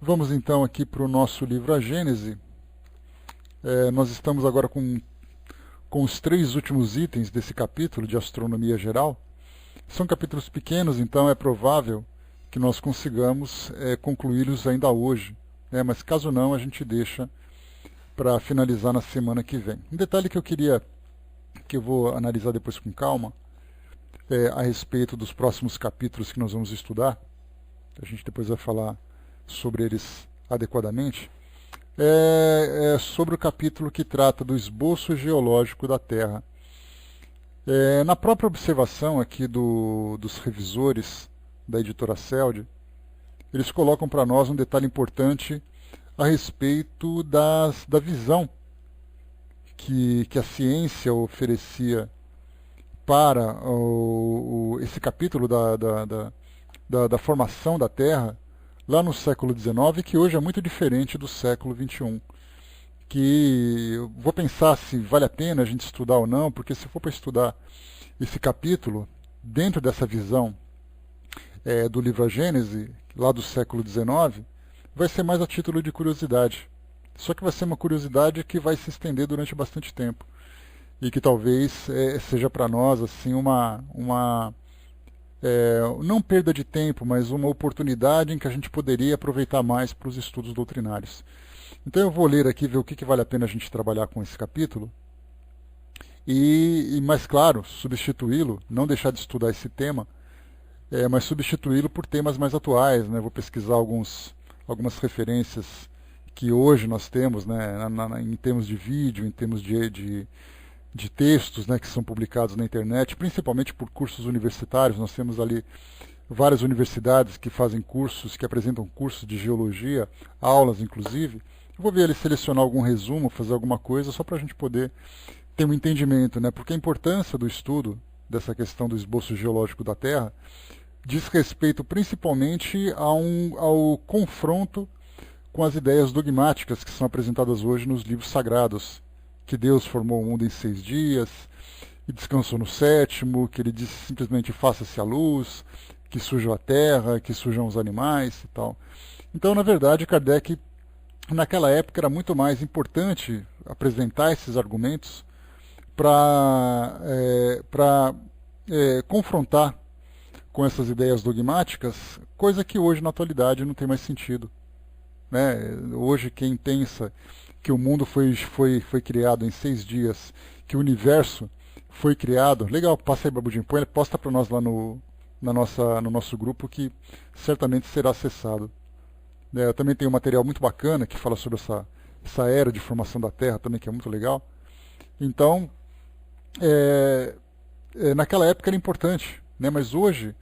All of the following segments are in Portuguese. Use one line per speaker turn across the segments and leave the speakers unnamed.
Vamos então aqui para o nosso livro A Gênese. Nós estamos agora com os 3 últimos itens desse capítulo de Astronomia Geral. São capítulos pequenos, então é provável que nós consigamos concluí-los ainda hoje, mas caso não, a gente deixa para finalizar na semana que vem. Um detalhe que eu vou analisar depois com calma, a respeito dos próximos capítulos que nós vamos estudar, a gente depois vai falar sobre eles adequadamente, sobre o capítulo que trata do esboço geológico da Terra. Na própria observação aqui dos revisores da editora CELD, eles colocam para nós um detalhe importante a respeito da visão que a ciência oferecia para esse capítulo da formação da Terra lá no século XIX, que hoje é muito diferente do século XXI. Que eu vou pensar se vale a pena a gente estudar ou não, porque se for para estudar esse capítulo dentro dessa visão do livro A Gênese, lá do século XIX, vai ser mais a título de curiosidade. Só que vai ser uma curiosidade que vai se estender durante bastante tempo. E que talvez seja para nós assim não perda de tempo, mas uma oportunidade em que a gente poderia aproveitar mais para os estudos doutrinários. Então eu vou ler aqui, ver o que vale a pena a gente trabalhar com esse capítulo, e mais claro, substituí-lo, não deixar de estudar esse tema, mas substituí-lo por temas mais atuais. Vou pesquisar algumas referências que hoje nós temos, em termos de vídeo, em termos de textos, que são publicados na internet, principalmente por cursos universitários. Nós temos ali várias universidades que fazem cursos, que apresentam cursos de geologia, aulas inclusive. Eu vou ver ali, selecionar algum resumo, fazer alguma coisa, só para a gente poder ter um entendimento, porque a importância do estudo dessa questão do esboço geológico da Terra diz respeito principalmente ao confronto com as ideias dogmáticas que são apresentadas hoje nos livros sagrados, que Deus formou o mundo em 6 dias e descansou no 7º, que ele disse simplesmente faça-se a luz, que surja a terra, que surjam os animais e tal. Então, na verdade, Kardec, naquela época, era muito mais importante apresentar esses argumentos para confrontar com essas ideias dogmáticas, coisa que hoje, na atualidade, não tem mais sentido. Hoje, quem pensa que o mundo foi criado em 6 dias, que o universo foi criado... Legal, passa aí, Babudinho, posta para nós lá no nosso grupo, que certamente será acessado. Eu também tenho um material muito bacana que fala sobre essa era de formação da Terra, também, que é muito legal. Então, naquela época era importante, mas hoje,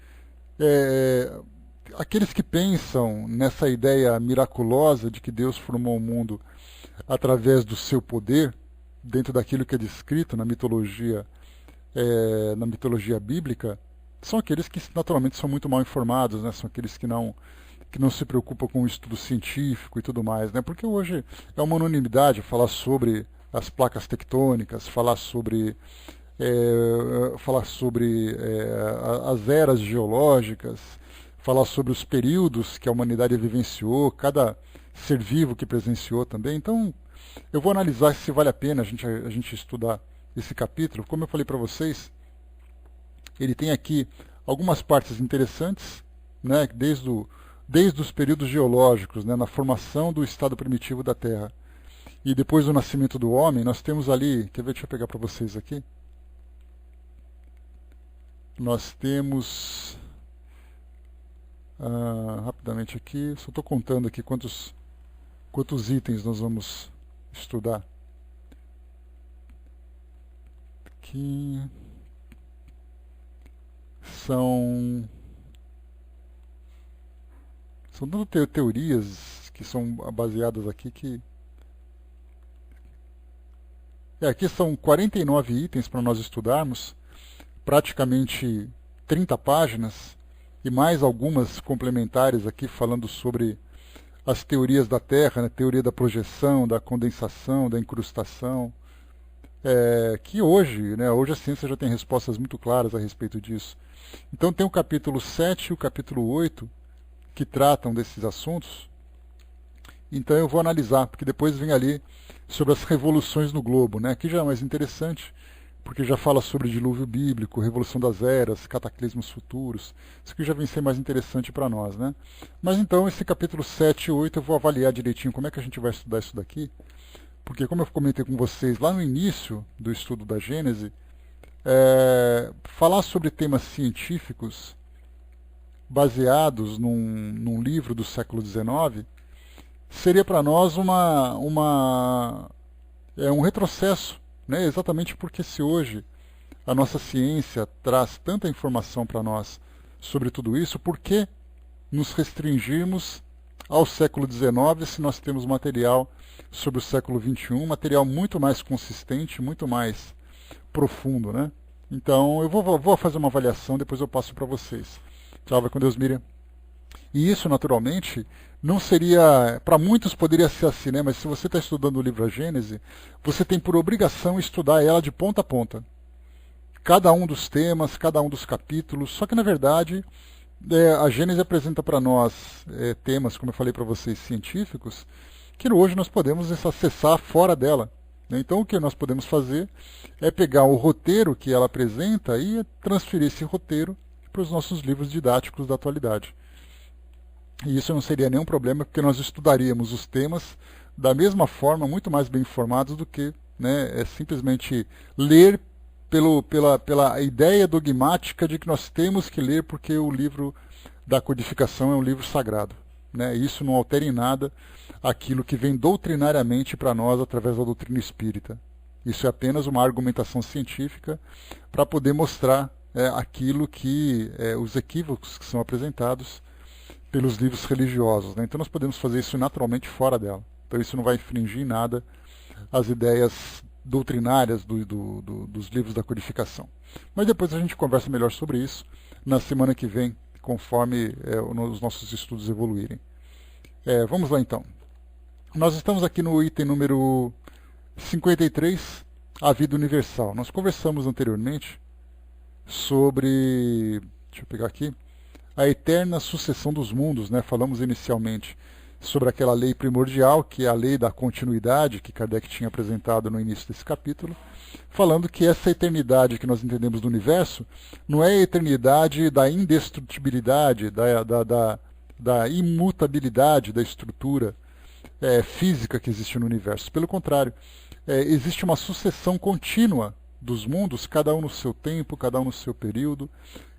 aqueles que pensam nessa ideia miraculosa de que Deus formou o mundo através do seu poder, dentro daquilo que é descrito na mitologia bíblica, são aqueles que naturalmente são muito mal informados, são aqueles que não se preocupam com o estudo científico e tudo mais, porque hoje é uma unanimidade falar sobre as placas tectônicas, falar sobre as eras geológicas, falar sobre os períodos que a humanidade vivenciou, cada ser vivo que presenciou também. Então, eu vou analisar se vale a pena a gente estudar esse capítulo. Como eu falei para vocês, ele tem aqui algumas partes interessantes, desde os períodos geológicos, na formação do estado primitivo da Terra, e depois do nascimento do homem. Nós temos ali, quer ver, deixa eu pegar para vocês aqui, nós temos, rapidamente aqui, só estou contando aqui quantos itens nós vamos estudar. Aqui são tantas teorias que são baseadas aqui que... aqui são 49 itens para nós estudarmos, praticamente 30 páginas, e mais algumas complementares aqui falando sobre as teorias da Terra, teoria da projeção, da condensação, da incrustação, que hoje a ciência já tem respostas muito claras a respeito disso. Então tem o capítulo 7 e o capítulo 8, que tratam desses assuntos, Então eu vou analisar, porque depois vem ali sobre as revoluções no globo, né? Aqui já é mais interessante, porque já fala sobre dilúvio bíblico, revolução das eras, cataclismos futuros. Isso aqui já vem ser mais interessante para nós, né? Mas então esse capítulo 7 e 8 eu vou avaliar direitinho como é que a gente vai estudar isso daqui, porque como eu comentei com vocês lá no início do estudo da Gênese, falar sobre temas científicos baseados num livro do século XIX seria para nós um retrocesso, né? Exatamente porque se hoje a nossa ciência traz tanta informação para nós sobre tudo isso, por que nos restringirmos ao século XIX se nós temos material sobre o século XXI, material muito mais consistente, muito mais profundo, né? Então eu vou fazer uma avaliação, depois eu passo para vocês. Tchau, vai com Deus, Miriam. E isso, naturalmente, não seria... Para muitos poderia ser assim, né? Mas se você está estudando o livro A Gênese, você tem por obrigação estudar ela de ponta a ponta. Cada um dos temas, cada um dos capítulos. Só que, na verdade, a Gênese apresenta para nós temas, como eu falei para vocês, científicos, que hoje nós podemos acessar fora dela. Então, o que nós podemos fazer é pegar o roteiro que ela apresenta e transferir esse roteiro para os nossos livros didáticos da atualidade. E isso não seria nenhum problema, porque nós estudaríamos os temas da mesma forma, muito mais bem informados do que, né, simplesmente ler pela ideia dogmática de que nós temos que ler porque o livro da codificação é um livro sagrado, né? Isso não altera em nada aquilo que vem doutrinariamente para nós através da doutrina espírita. Isso é apenas uma argumentação científica para poder mostrar aquilo que os equívocos que são apresentados pelos livros religiosos, né? Então nós podemos fazer isso naturalmente fora dela. Então isso não vai infringir em nada as ideias doutrinárias dos livros da codificação. Mas depois a gente conversa melhor sobre isso na semana que vem, conforme os nossos estudos evoluírem. Vamos lá então. Nós estamos aqui no item número 53, a vida universal. Nós conversamos anteriormente sobre, deixa eu pegar aqui, a eterna sucessão dos mundos, né? Falamos inicialmente sobre aquela lei primordial, que é a lei da continuidade, que Kardec tinha apresentado no início desse capítulo, falando que essa eternidade que nós entendemos do universo não é a eternidade da indestrutibilidade, da imutabilidade da estrutura física que existe no universo. Pelo contrário, existe uma sucessão contínua dos mundos, cada um no seu tempo, cada um no seu período,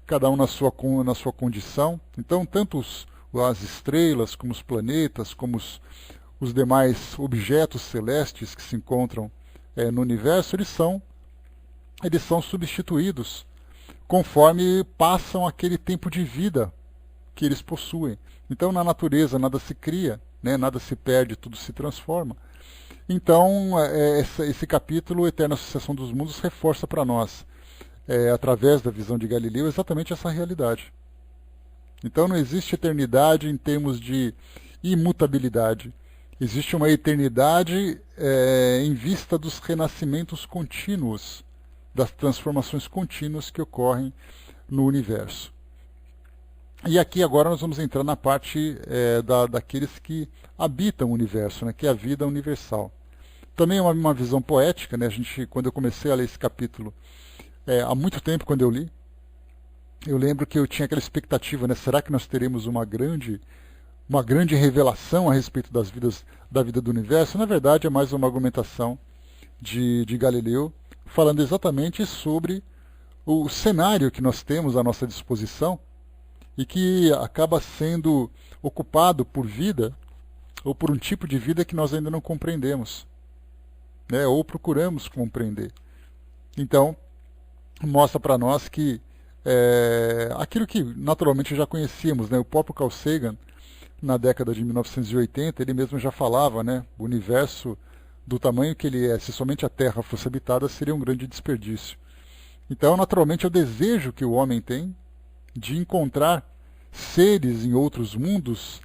cada um na sua condição. Então, tanto as estrelas, como os planetas, como os demais objetos celestes que se encontram no universo, eles são substituídos conforme passam aquele tempo de vida que eles possuem. Então, na natureza, nada se cria, né, nada se perde, tudo se transforma. Então, esse capítulo, Eterna Sucessão dos Mundos, reforça para nós, através da visão de Galileu, exatamente essa realidade. Então não existe eternidade em termos de imutabilidade. Existe uma eternidade em vista dos renascimentos contínuos, das transformações contínuas que ocorrem no universo. E aqui agora nós vamos entrar na parte daqueles que habitam o universo, né, que é a vida universal. Também é uma visão poética, né? Quando eu comecei a ler esse capítulo, há muito tempo quando eu li, eu lembro que eu tinha aquela expectativa, né? Será que nós teremos uma grande revelação a respeito da vida do universo? Na verdade, é mais uma argumentação de Galileu, falando exatamente sobre o cenário que nós temos à nossa disposição e que acaba sendo ocupado por vida, ou por um tipo de vida que nós ainda não compreendemos, né? Ou procuramos compreender. Então, mostra para nós que aquilo que naturalmente já conhecíamos, né? O próprio Carl Sagan, na década de 1980, ele mesmo já falava, né? O universo do tamanho que ele é, se somente a Terra fosse habitada, seria um grande desperdício. Então, naturalmente, é o desejo que o homem tem de encontrar seres em outros mundos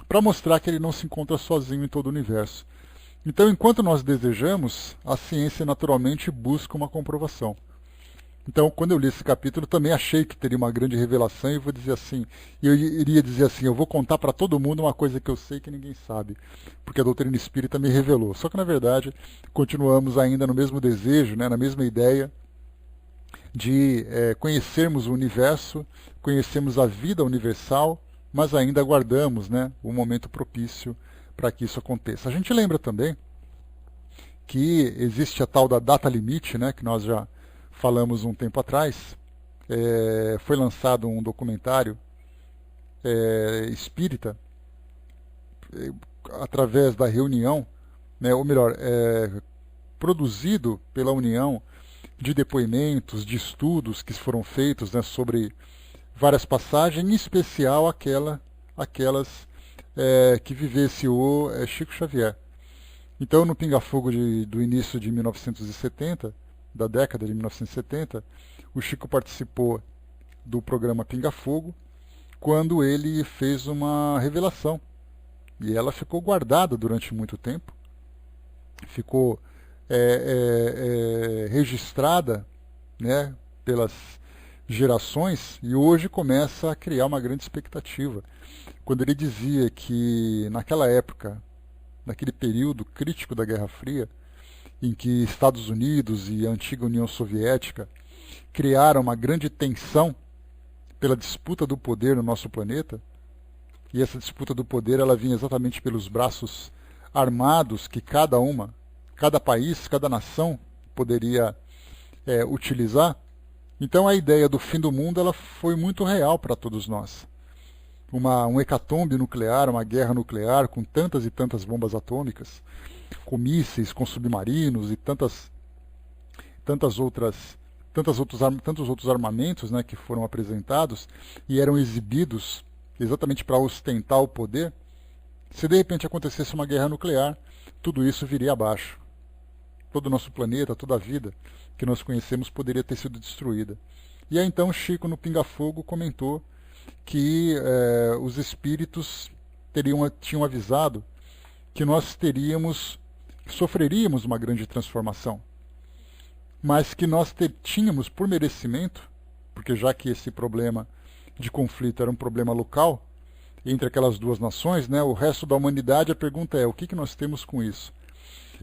para mostrar que ele não se encontra sozinho em todo o universo. Então, enquanto nós desejamos, a ciência naturalmente busca uma comprovação. Então, quando eu li esse capítulo, também achei que teria uma grande revelação e vou dizer assim, eu iria dizer assim, eu vou contar para todo mundo uma coisa que eu sei que ninguém sabe, porque a doutrina espírita me revelou. Só que na verdade, continuamos ainda no mesmo desejo, né, na mesma ideia de conhecermos o universo, conhecermos a vida universal, mas ainda aguardamos, né, o momento propício para que isso aconteça. A gente lembra também que existe a tal da data limite, né, que nós já falamos um tempo atrás. Foi lançado um documentário espírita através da reunião, né, ou melhor, produzido pela união de depoimentos, de estudos que foram feitos, né, sobre várias passagens, em especial aquelas que vivenciou Chico Xavier. Então, no Pinga Fogo do início de 1970, da década de 1970, o Chico participou do programa Pinga Fogo, quando ele fez uma revelação. E ela ficou guardada durante muito tempo, ficou registrada, né, pelas gerações, e hoje começa a criar uma grande expectativa. Quando ele dizia que naquela época, naquele período crítico da Guerra Fria, em que Estados Unidos e a antiga União Soviética criaram uma grande tensão pela disputa do poder no nosso planeta, e essa disputa do poder ela vinha exatamente pelos braços armados que cada país, cada nação poderia utilizar. Então a ideia do fim do mundo ela foi muito real para todos nós. Um hecatombe nuclear, uma guerra nuclear com tantas e tantas bombas atômicas, com mísseis, com submarinos e tantos outros armamentos, né, que foram apresentados e eram exibidos exatamente para ostentar o poder. Se de repente acontecesse uma guerra nuclear, tudo isso viria abaixo. Todo o nosso planeta, toda a vida que nós conhecemos poderia ter sido destruída. E aí então Chico, no Pinga Fogo, comentou que os espíritos tinham avisado que nós sofreríamos uma grande transformação, mas que nós tínhamos por merecimento, porque já que esse problema de conflito era um problema local entre aquelas duas nações, né, o resto da humanidade, a pergunta é, o que nós temos com isso?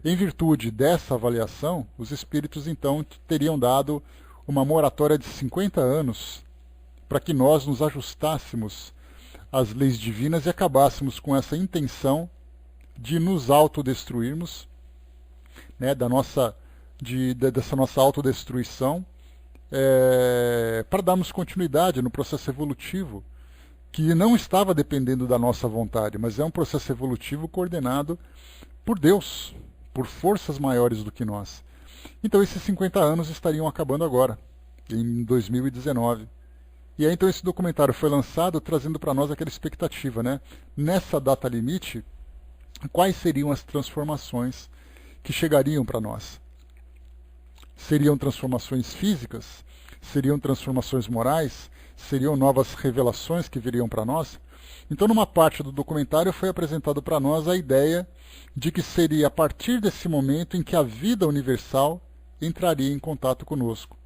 Em virtude dessa avaliação, os espíritos então teriam dado uma moratória de 50 anos para que nós nos ajustássemos às leis divinas e acabássemos com essa intenção de nos autodestruirmos, né, dessa nossa autodestruição, para darmos continuidade no processo evolutivo, que não estava dependendo da nossa vontade, mas é um processo evolutivo coordenado por Deus, por forças maiores do que nós. Então esses 50 anos estariam acabando agora, em 2019. E aí então esse documentário foi lançado trazendo para nós aquela expectativa, né? Nessa data limite, quais seriam as transformações que chegariam para nós? Seriam transformações físicas? Seriam transformações morais? Seriam novas revelações que viriam para nós? Então, numa parte do documentário foi apresentado para nós a ideia de que seria a partir desse momento em que a vida universal entraria em contato conosco.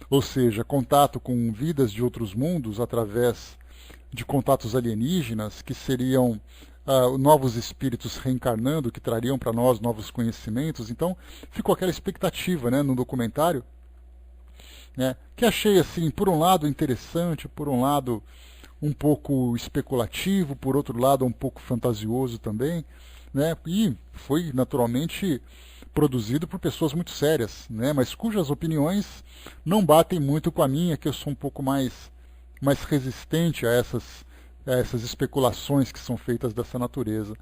Ou seja, contato com vidas de outros mundos através de contatos alienígenas, que seriam novos espíritos reencarnando, que trariam para nós novos conhecimentos. Então, ficou aquela expectativa, né, no documentário, né, que achei, assim, por um lado interessante, por um lado um pouco especulativo, por outro lado um pouco fantasioso também, né, e foi naturalmente produzido por pessoas muito sérias, né, mas cujas opiniões não batem muito com a minha, que eu sou um pouco mais resistente a essas especulações que são feitas dessa natureza.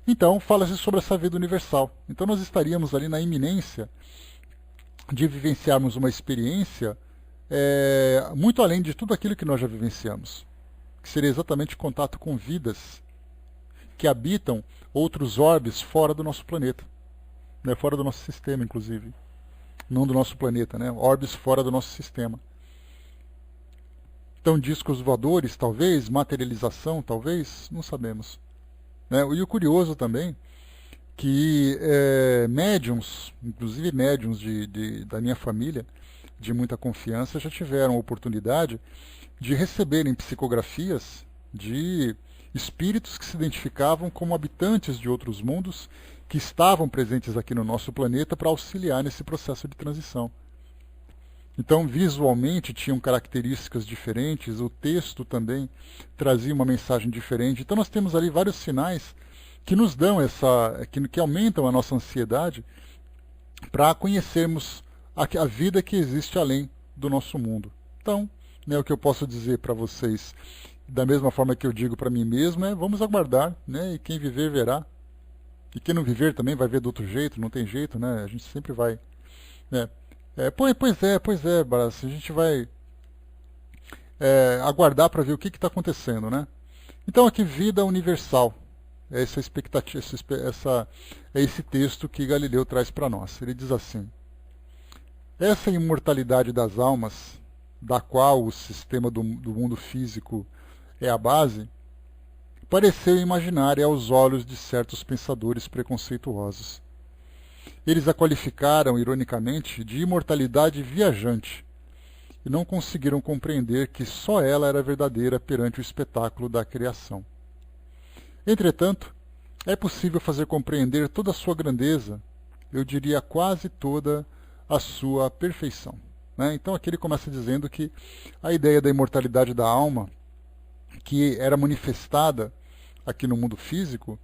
Então, fala-se sobre essa vida universal. Então, nós estaríamos ali na iminência de vivenciarmos uma experiência muito além de tudo aquilo que nós já vivenciamos, que seria exatamente contato com vidas que habitam outros orbes fora do nosso planeta, né, fora do nosso sistema, inclusive. Não do nosso planeta, né, orbes fora do nosso sistema. Então, discos voadores, talvez, materialização, talvez, não sabemos. Né? E o curioso também, que médiums, inclusive médiums da minha família, de muita confiança já tiveram a oportunidade de receberem psicografias de espíritos que se identificavam como habitantes de outros mundos que estavam presentes aqui no nosso planeta para auxiliar nesse processo de transição. Então, visualmente, tinham características diferentes, o texto também trazia uma mensagem diferente. Então, nós temos ali vários sinais que nos dão que aumentam a nossa ansiedade para conhecermos a vida que existe além do nosso mundo. Então, né, o que eu posso dizer para vocês, da mesma forma que eu digo para mim mesmo, é vamos aguardar, né, e quem viver verá. E quem não viver também vai ver de outro jeito, não tem jeito, né? A gente sempre vai, né? Pois é, Barassi, a gente vai aguardar para ver o que está acontecendo, né? Então aqui, vida universal, é essa expectativa, é esse texto que Galileu traz para nós. Ele diz assim: essa imortalidade das almas, da qual o sistema do mundo físico é a base, pareceu imaginária aos olhos de certos pensadores preconceituosos. Eles a qualificaram, ironicamente, de imortalidade viajante, e não conseguiram compreender que só ela era verdadeira perante o espetáculo da criação. Entretanto, é possível fazer compreender toda a sua grandeza, eu diria quase toda a sua perfeição. Né? Então aqui ele começa dizendo que a ideia da imortalidade da alma, que era manifestada aqui no mundo físico,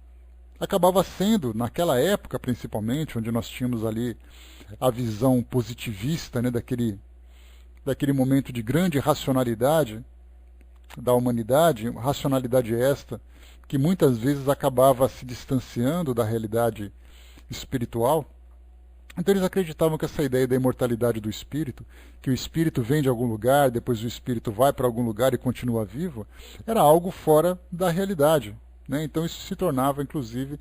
acabava sendo, naquela época principalmente, onde nós tínhamos ali a visão positivista, né, daquele momento de grande racionalidade da humanidade, racionalidade esta que muitas vezes acabava se distanciando da realidade espiritual. Então eles acreditavam que essa ideia da imortalidade do espírito, que o espírito vem de algum lugar, depois o espírito vai para algum lugar e continua vivo, era algo fora da realidade. Né? Então isso se tornava, inclusive,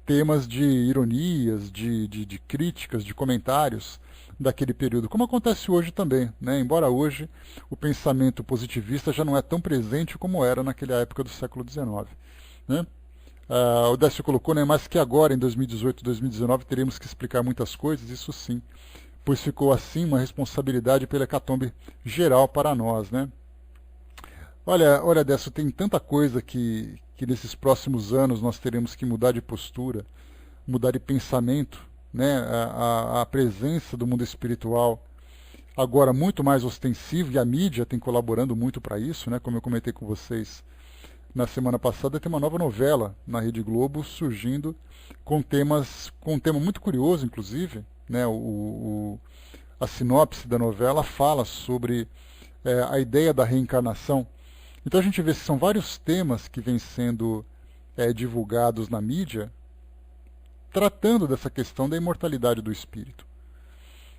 temas de ironias, de críticas, de comentários daquele período, como acontece hoje também. Né? Embora hoje o pensamento positivista já não é tão presente como era naquela época do século XIX. Né? O Décio colocou, né, mas que agora, em 2018, 2019, teremos que explicar muitas coisas, isso sim, pois ficou assim uma responsabilidade pela hecatombe geral para nós. Né? Olha, Décio, tem tanta coisa que nesses próximos anos nós teremos que mudar de postura, mudar de pensamento, né? A presença do mundo espiritual agora muito mais ostensivo, e a mídia tem colaborando muito para isso, né? Como eu comentei com vocês na semana passada, tem uma nova novela na Rede Globo surgindo com um tema muito curioso, inclusive, né? A sinopse da novela fala sobre a ideia da reencarnação. Então a gente vê que são vários temas que vêm sendo divulgados na mídia, tratando dessa questão da imortalidade do espírito.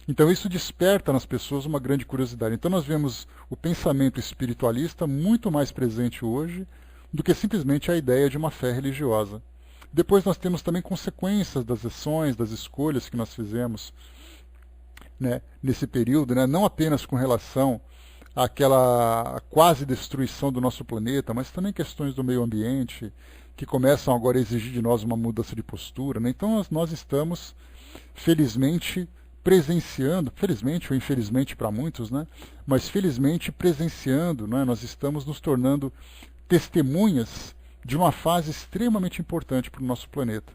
Então isso desperta nas pessoas uma grande curiosidade. Então nós vemos o pensamento espiritualista muito mais presente hoje do que simplesmente a ideia de uma fé religiosa. Depois nós temos também consequências das ações, das escolhas que nós fizemos, né, nesse período, né, não apenas com relação àquela quase destruição do nosso planeta, mas também questões do meio ambiente, que começam agora a exigir de nós uma mudança de postura. Né? Então nós estamos, felizmente, presenciando, felizmente ou infelizmente para muitos, né, mas felizmente presenciando, né, nós estamos nos tornando testemunhas de uma fase extremamente importante para o nosso planeta.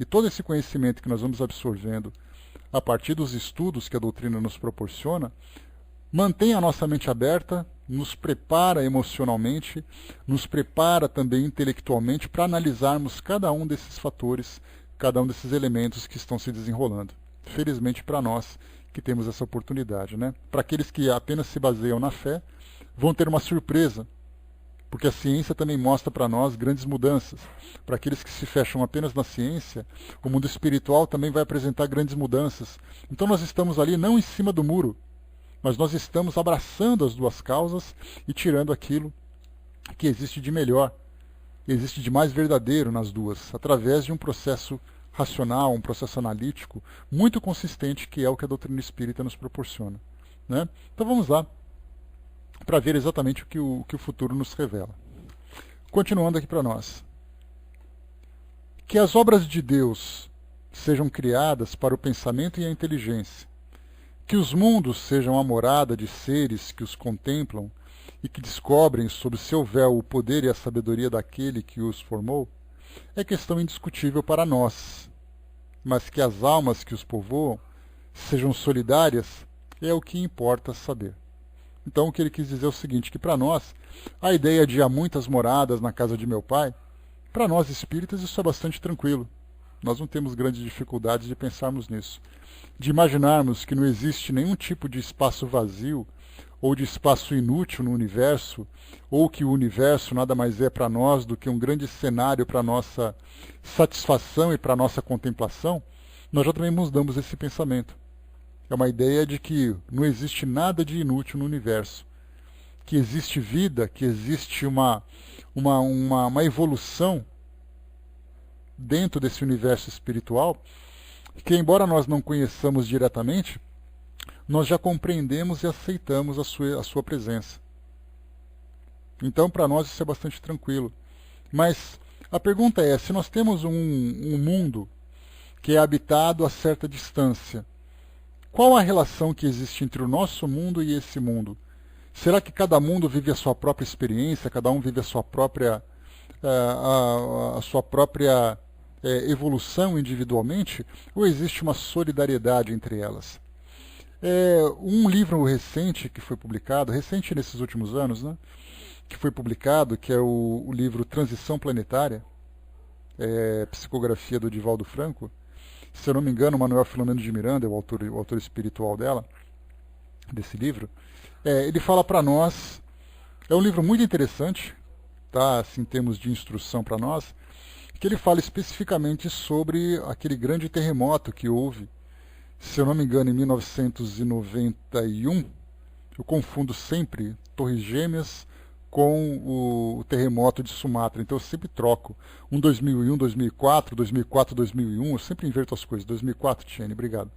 E todo esse conhecimento que nós vamos absorvendo a partir dos estudos que a doutrina nos proporciona, mantém a nossa mente aberta, nos prepara emocionalmente, nos prepara também intelectualmente para analisarmos cada um desses fatores, cada um desses elementos que estão se desenrolando. Felizmente para nós que temos essa oportunidade. Né? Para aqueles que apenas se baseiam na fé, vão ter uma surpresa, porque a ciência também mostra para nós grandes mudanças. Para aqueles que se fecham apenas na ciência, o mundo espiritual também vai apresentar grandes mudanças. Então nós estamos ali não em cima do muro, mas nós estamos abraçando as duas causas e tirando aquilo que existe de melhor, existe de mais verdadeiro nas duas, através de um processo racional, um processo analítico muito consistente, que é o que a doutrina espírita nos proporciona. Né? Então vamos lá, para ver exatamente o que o futuro nos revela. Continuando aqui para nós. Que as obras de Deus sejam criadas para o pensamento e a inteligência, Que os mundos sejam a morada de seres que os contemplam e que descobrem sob seu véu o poder e a sabedoria daquele que os formou, é questão indiscutível para nós. Mas que as almas que os povoam sejam solidárias é o que importa saber. Então o que ele quis dizer é o seguinte, que para nós, a ideia de há muitas moradas na casa de meu pai, para nós espíritas isso é bastante tranquilo. Nós não temos grandes dificuldades de pensarmos nisso. De imaginarmos que não existe nenhum tipo de espaço vazio ou de espaço inútil no universo, ou que o universo nada mais é para nós do que um grande cenário para nossa satisfação e para nossa contemplação, nós já também mudamos esse pensamento. É uma ideia de que não existe nada de inútil no universo, que existe vida, que existe uma evolução dentro desse universo espiritual, que embora nós não conheçamos diretamente, nós já compreendemos e aceitamos a sua presença. Então, para nós isso é bastante tranquilo. Mas a pergunta é, se nós temos um mundo que é habitado a certa distância, qual a relação que existe entre o nosso mundo e esse mundo? Será que cada mundo vive a sua própria experiência, cada um vive a sua própria, evolução individualmente, ou existe uma solidariedade entre elas? Um livro recente que foi publicado, recente nesses últimos anos, né, que foi publicado, que é o livro Transição Planetária, psicografia do Divaldo Franco. Se eu não me engano, Manuel Filomeno de Miranda é o autor espiritual desse livro. Ele fala para nós, é um livro muito interessante, tá, assim, em termos de instrução para nós, que ele fala especificamente sobre aquele grande terremoto que houve, se eu não me engano, em 1991, eu confundo sempre Torres Gêmeas com o terremoto de Sumatra, então eu sempre troco. 2001, 2004, 2004, 2001, eu sempre inverto as coisas. 2004, Tiene, obrigado.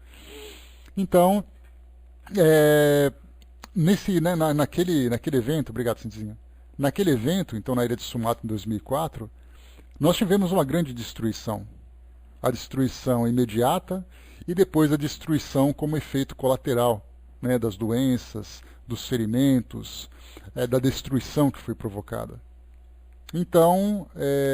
Então, naquele evento, obrigado, Cinzinha, naquele evento, então na ilha de Sumatra em 2004, nós tivemos uma grande destruição. A destruição imediata e depois a destruição como efeito colateral, né, das doenças, dos ferimentos, da destruição que foi provocada. Então,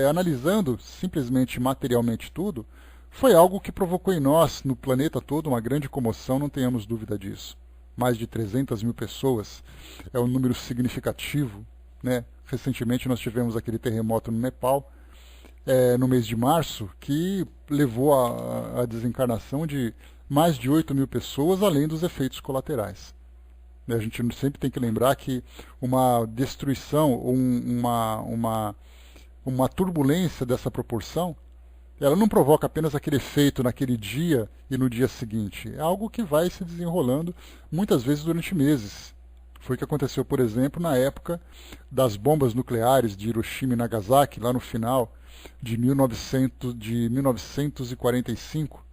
analisando simplesmente materialmente tudo, foi algo que provocou em nós, no planeta todo, uma grande comoção, não tenhamos dúvida disso. Mais de 300 mil pessoas é um número significativo, né? Recentemente nós tivemos aquele terremoto no Nepal, no mês de março, que levou à desencarnação de mais de 8 mil pessoas, além dos efeitos colaterais. A gente sempre tem que lembrar que uma destruição ou uma turbulência dessa proporção, ela não provoca apenas aquele efeito naquele dia e no dia seguinte. É algo que vai se desenrolando muitas vezes durante meses. Foi o que aconteceu, por exemplo, na época das bombas nucleares de Hiroshima e Nagasaki, lá no final de 1945.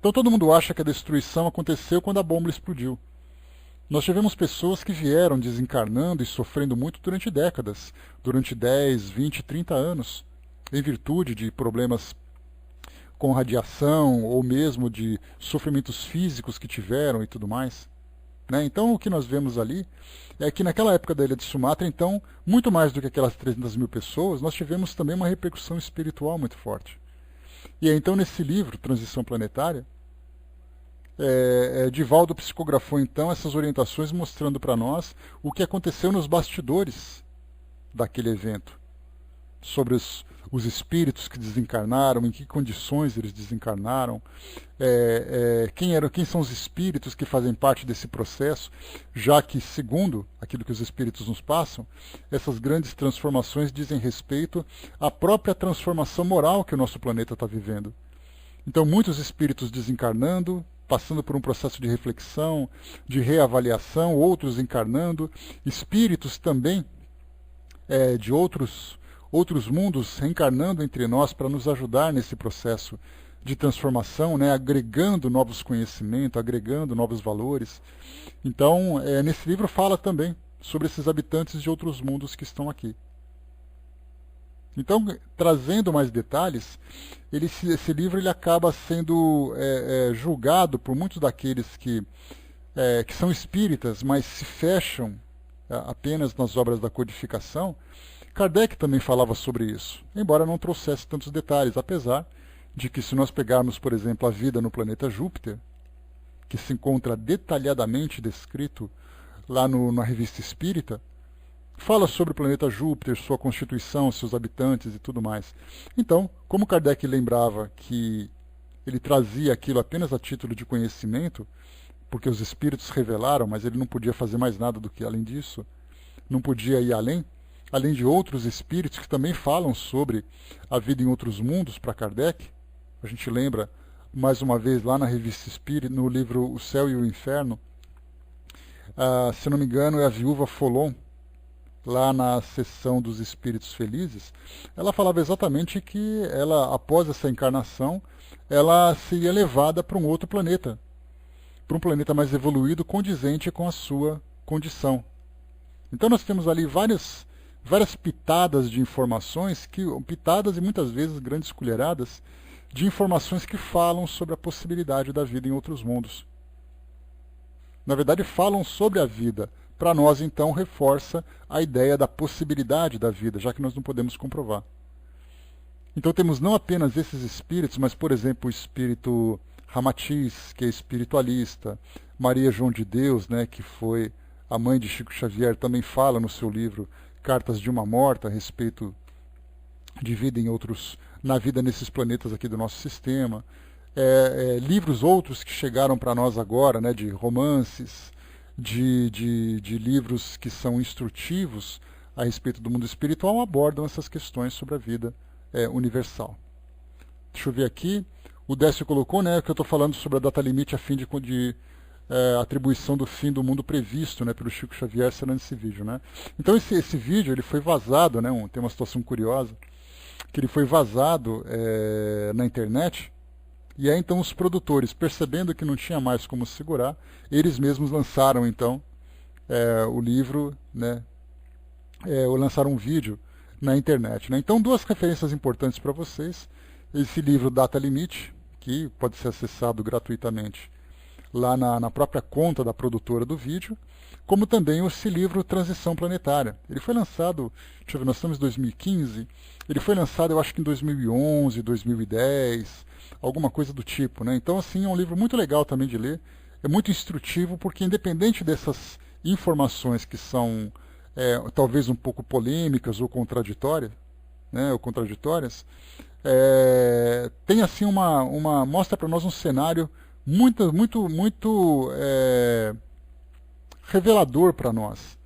Então todo mundo acha que a destruição aconteceu quando a bomba explodiu. Nós tivemos pessoas que vieram desencarnando e sofrendo muito durante décadas, durante 10, 20, 30 anos, em virtude de problemas com radiação ou mesmo de sofrimentos físicos que tiveram e tudo mais. Então o que nós vemos ali é que naquela época da ilha de Sumatra, então, muito mais do que aquelas 300 mil pessoas, nós tivemos também uma repercussão espiritual muito forte. E então nesse livro, Transição Planetária, Divaldo psicografou então essas orientações mostrando para nós o que aconteceu nos bastidores daquele evento, sobre os espíritos que desencarnaram, em que condições eles desencarnaram, quem são os espíritos que fazem parte desse processo, já que, segundo aquilo que os espíritos nos passam, essas grandes transformações dizem respeito à própria transformação moral que o nosso planeta está vivendo. Então, muitos espíritos desencarnando, passando por um processo de reflexão, de reavaliação, outros encarnando, espíritos também de outros mundos reencarnando entre nós para nos ajudar nesse processo de transformação, agregando novos conhecimentos, agregando novos valores. Então, nesse livro fala também sobre esses habitantes de outros mundos que estão aqui. Então, trazendo mais detalhes, esse livro ele acaba sendo julgado por muitos daqueles que que são espíritas, mas se fecham apenas nas obras da codificação, Kardec também falava sobre isso, embora não trouxesse tantos detalhes, apesar de que, se nós pegarmos, por exemplo, a vida no planeta Júpiter, que se encontra detalhadamente descrito lá na Revista Espírita, fala sobre o planeta Júpiter, sua constituição, seus habitantes e tudo mais. Então, como Kardec lembrava que ele trazia aquilo apenas a título de conhecimento, porque os espíritos revelaram, mas ele não podia fazer mais nada do que além disso, não podia ir além de outros espíritos que também falam sobre a vida em outros mundos para Kardec. A gente lembra, mais uma vez, lá na Revista Espírita, no livro O Céu e o Inferno, se não me engano, é a viúva Folon, lá na seção dos Espíritos Felizes, ela falava exatamente que ela, após essa encarnação, ela seria levada para um outro planeta, para um planeta mais evoluído, condizente com a sua condição. Então nós temos ali várias pitadas de informações, pitadas e muitas vezes grandes colheradas, de informações que falam sobre a possibilidade da vida em outros mundos. Na verdade, falam sobre a vida. Para nós, então, reforça a ideia da possibilidade da vida, já que nós não podemos comprovar. Então temos não apenas esses espíritos, mas, por exemplo, o espírito Ramatiz, que é espiritualista, Maria João de Deus, né, que foi a mãe de Chico Xavier, também fala no seu livro Cartas de uma Morta a respeito de vida em outros, na vida nesses planetas aqui do nosso sistema. Livros outros que chegaram para nós agora, né, de romances, de livros que são instrutivos a respeito do mundo espiritual, abordam essas questões sobre a vida universal. Deixa eu ver aqui. O Décio colocou, né, que eu estou falando sobre a data limite a fim de atribuição do fim do mundo previsto, né, pelo Chico Xavier, será nesse vídeo, né? Então esse vídeo ele foi vazado, né, tem uma situação curiosa, que ele foi vazado na internet, e aí então os produtores, percebendo que não tinha mais como segurar, eles mesmos lançaram então o livro, né, lançaram um vídeo na internet, né? Então duas referências importantes para vocês: esse livro Data Limite, que pode ser acessado gratuitamente lá na própria conta da produtora do vídeo, como também esse livro Transição Planetária. Ele foi lançado, deixa eu ver, nós estamos em 2015, ele foi lançado eu acho que em 2011, 2010, alguma coisa do tipo, né? Então assim, é um livro muito legal também de ler, é muito instrutivo, porque independente dessas informações que são talvez um pouco polêmicas ou contraditórias, né, tem assim mostra para nós um cenário muito revelador para nós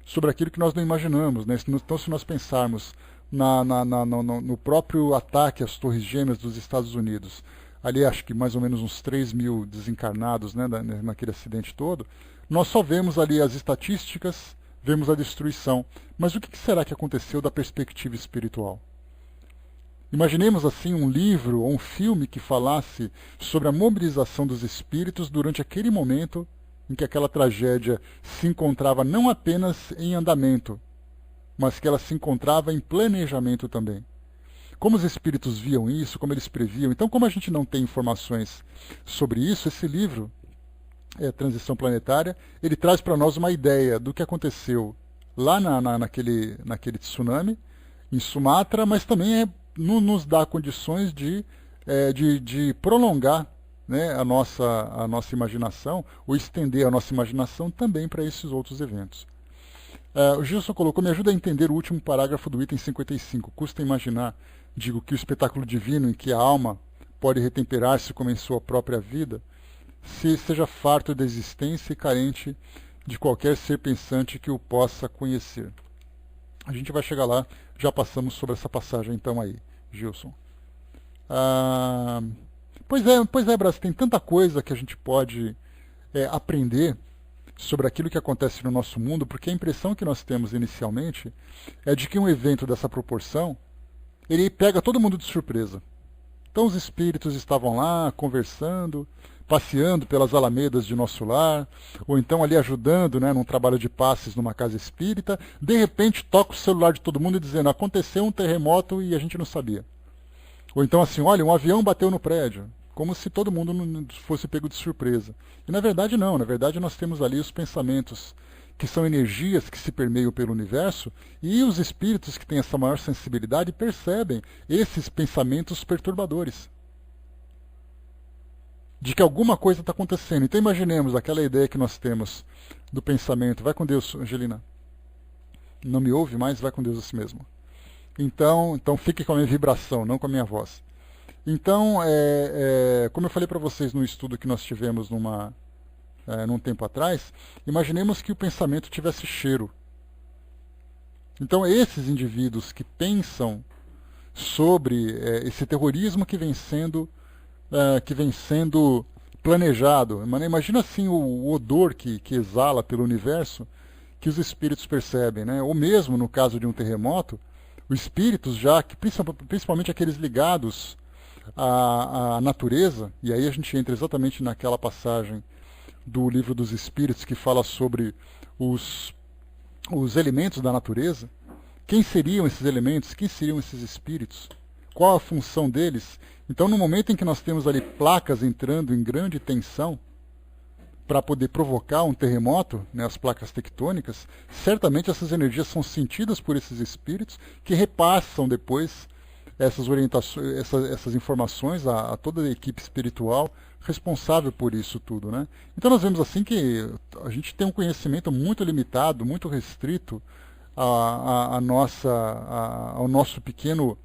sobre aquilo que nós não imaginamos, né? Então, se nós pensarmos no próprio ataque às Torres Gêmeas dos Estados Unidos, ali acho que mais ou menos uns 3 mil desencarnados, né, naquele acidente todo, nós só vemos ali as estatísticas, vemos a destruição. Mas o que será que aconteceu da perspectiva espiritual? Imaginemos assim um livro ou um filme que falasse sobre a mobilização dos espíritos durante aquele momento em que aquela tragédia se encontrava não apenas em andamento, mas que ela se encontrava em planejamento também. Como os espíritos viam isso, como eles previam. Então, como a gente não tem informações sobre isso, esse livro, Transição Planetária, ele traz para nós uma ideia do que aconteceu lá naquele tsunami, em Sumatra, mas também nos dá condições de prolongar, né, a nossa imaginação, ou estender a nossa imaginação também para esses outros eventos. O Gilson colocou: me ajuda a entender o último parágrafo do item 55. Custa imaginar, digo, que o espetáculo divino em que a alma pode retemperar-se como em sua própria vida, se seja farto da existência e carente de qualquer ser pensante que o possa conhecer. A gente vai chegar lá, já passamos sobre essa passagem então aí, Gilson. Pois é, Brasil, tem tanta coisa que a gente pode aprender sobre aquilo que acontece no nosso mundo, porque a impressão que nós temos inicialmente é de que um evento dessa proporção, ele pega todo mundo de surpresa. Então os espíritos estavam lá conversando, passeando pelas alamedas de nosso lar, ou então ali ajudando, né, num trabalho de passes numa casa espírita, de repente toca o celular de todo mundo e dizendo: aconteceu um terremoto e a gente não sabia. Ou então assim: olha, um avião bateu no prédio. como se todo mundo não fosse pego de surpresa. E na verdade não, na verdade nós temos ali os pensamentos que são energias que se permeiam pelo universo, e os espíritos que têm essa maior sensibilidade percebem esses pensamentos perturbadores. De que alguma coisa está acontecendo. Então imaginemos aquela ideia que nós temos do pensamento. Vai com Deus, Angelina. Não me ouve mais, vai com Deus assim mesmo. Então fique com a minha vibração, não com a minha voz. Então, como eu falei para vocês no estudo que nós tivemos num tempo atrás, imaginemos que o pensamento tivesse cheiro. Então, esses indivíduos que pensam sobre esse terrorismo que vem sendo planejado, imagina assim o odor que exala pelo universo, que os espíritos percebem, né? Ou mesmo no caso de um terremoto, os espíritos já, principalmente aqueles ligados à natureza, e aí a gente entra exatamente naquela passagem do Livro dos Espíritos que fala sobre os elementos da natureza. Quem seriam esses elementos? Quem seriam esses espíritos? Qual a função deles? Então, no momento em que nós temos ali placas entrando em grande tensão para poder provocar um terremoto, né, as placas tectônicas, certamente essas energias são sentidas por esses espíritos que repassam depois essas orientações, essas informações a toda a equipe espiritual responsável por isso tudo, né? Então nós vemos assim que a gente tem um conhecimento muito limitado, muito restrito ao nosso pequeno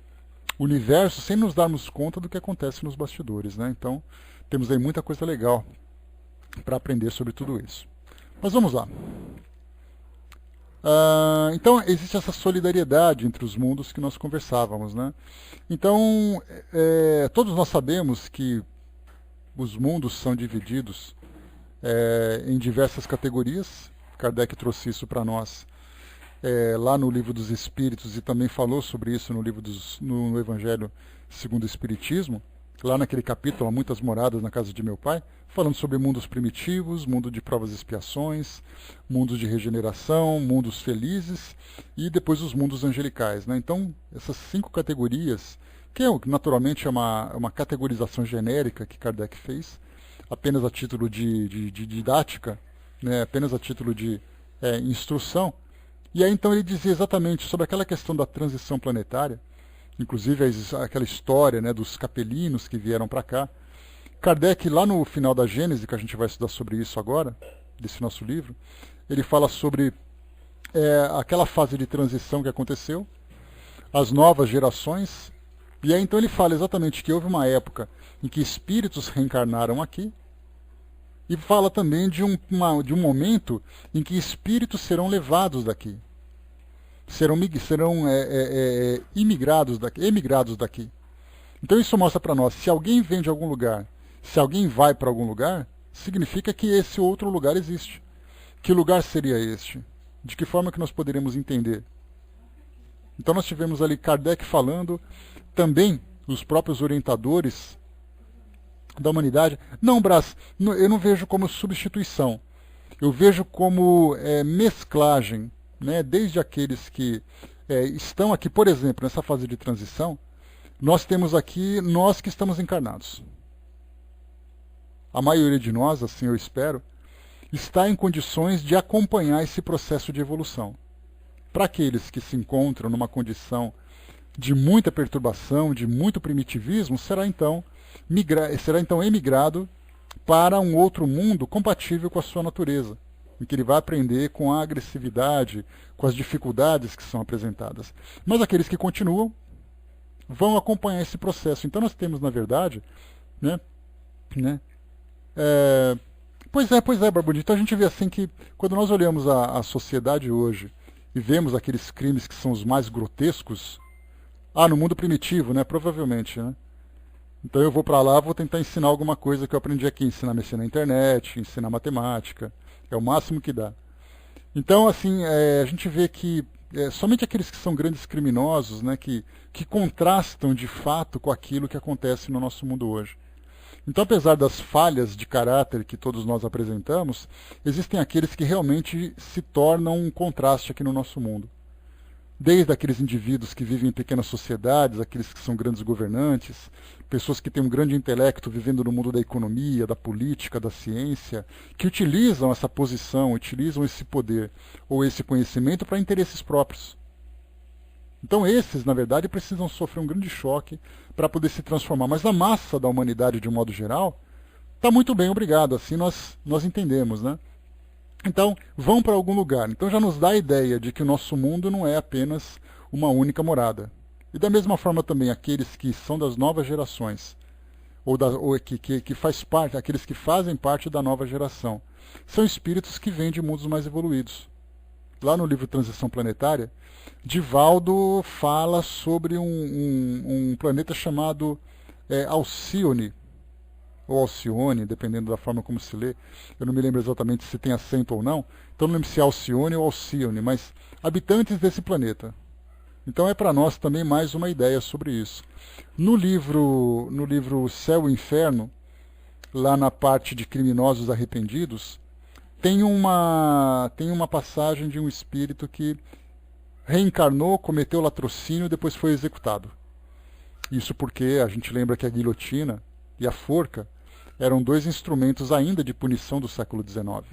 universo, sem nos darmos conta do que acontece nos bastidores, né? Então temos aí muita coisa legal para aprender sobre tudo isso. Mas vamos lá. Então existe essa solidariedade entre os mundos que nós conversávamos, né? Então todos nós sabemos que os mundos são divididos em diversas categorias. Kardec trouxe isso para nós lá no Livro dos Espíritos e também falou sobre isso no Evangelho segundo o Espiritismo, lá naquele capítulo, Há Muitas Moradas na Casa de Meu Pai, falando sobre mundos primitivos, mundo de provas e expiações, mundos de regeneração, mundos felizes e depois os mundos angelicais, né? Então, essas 5 categorias, que naturalmente é uma categorização genérica que Kardec fez, apenas a título de didática, né? Apenas a título de instrução. E aí então ele dizia exatamente sobre aquela questão da transição planetária, inclusive aquela história, né, dos capelinos que vieram para cá. Kardec, lá no final da Gênese, que a gente vai estudar sobre isso agora, desse nosso livro, ele fala sobre aquela fase de transição que aconteceu, as novas gerações, e aí então ele fala exatamente que houve uma época em que espíritos reencarnaram aqui, e fala também de um momento em que espíritos serão levados daqui, serão emigrados daqui. Então isso mostra para nós, se alguém vem de algum lugar, se alguém vai para algum lugar, significa que esse outro lugar existe. Que lugar seria este? De que forma que nós poderíamos entender? Então nós tivemos ali Kardec falando, também os próprios orientadores da humanidade. Não, Brás, eu não vejo como substituição. Eu vejo como mesclagem, né? Desde aqueles que estão aqui, por exemplo, nessa fase de transição, nós temos aqui nós que estamos encarnados. A maioria de nós, assim eu espero, está em condições de acompanhar esse processo de evolução. Para aqueles que se encontram numa condição de muita perturbação, de muito primitivismo, será então emigrado para um outro mundo compatível com a sua natureza, em que ele vai aprender com a agressividade, com as dificuldades que são apresentadas. Mas aqueles que continuam vão acompanhar esse processo. Então nós temos, na verdade, Pois é, Barbudinho. Então a gente vê assim que quando nós olhamos a sociedade hoje e vemos aqueles crimes que são os mais grotescos, no mundo primitivo, né? Provavelmente, né? Então eu vou para lá, vou tentar ensinar alguma coisa que eu aprendi aqui, ensinar medicina na internet, ensinar matemática, é o máximo que dá. Então, assim, a gente vê que somente aqueles que são grandes criminosos, né, que contrastam de fato com aquilo que acontece no nosso mundo hoje. Então, apesar das falhas de caráter que todos nós apresentamos, existem aqueles que realmente se tornam um contraste aqui no nosso mundo. desde aqueles indivíduos que vivem em pequenas sociedades, aqueles que são grandes governantes, pessoas que têm um grande intelecto vivendo no mundo da economia, da política, da ciência, que utilizam essa posição, utilizam esse poder ou esse conhecimento para interesses próprios. Então esses, na verdade, precisam sofrer um grande choque para poder se transformar. Mas a massa da humanidade, de um modo geral, está muito bem, obrigado, assim nós entendemos, né? Então, vão para algum lugar. Então já nos dá a ideia de que o nosso mundo não é apenas uma única morada. E da mesma forma também, aqueles que são das novas gerações, ou que faz parte, aqueles que fazem parte da nova geração, são espíritos que vêm de mundos mais evoluídos. Lá no livro Transição Planetária, Divaldo fala sobre um planeta chamado Alcione, ou Alcione, dependendo da forma como se lê. Eu não me lembro exatamente se tem acento ou não, então não lembro se é Alcione ou Alcione, mas habitantes desse planeta. Então é para nós também mais uma ideia sobre isso. No livro Céu e Inferno, lá na parte de criminosos arrependidos, tem uma passagem de um espírito que reencarnou, cometeu latrocínio e depois foi executado. Isso porque a gente lembra que a guilhotina e a forca eram dois instrumentos ainda de punição do século XIX.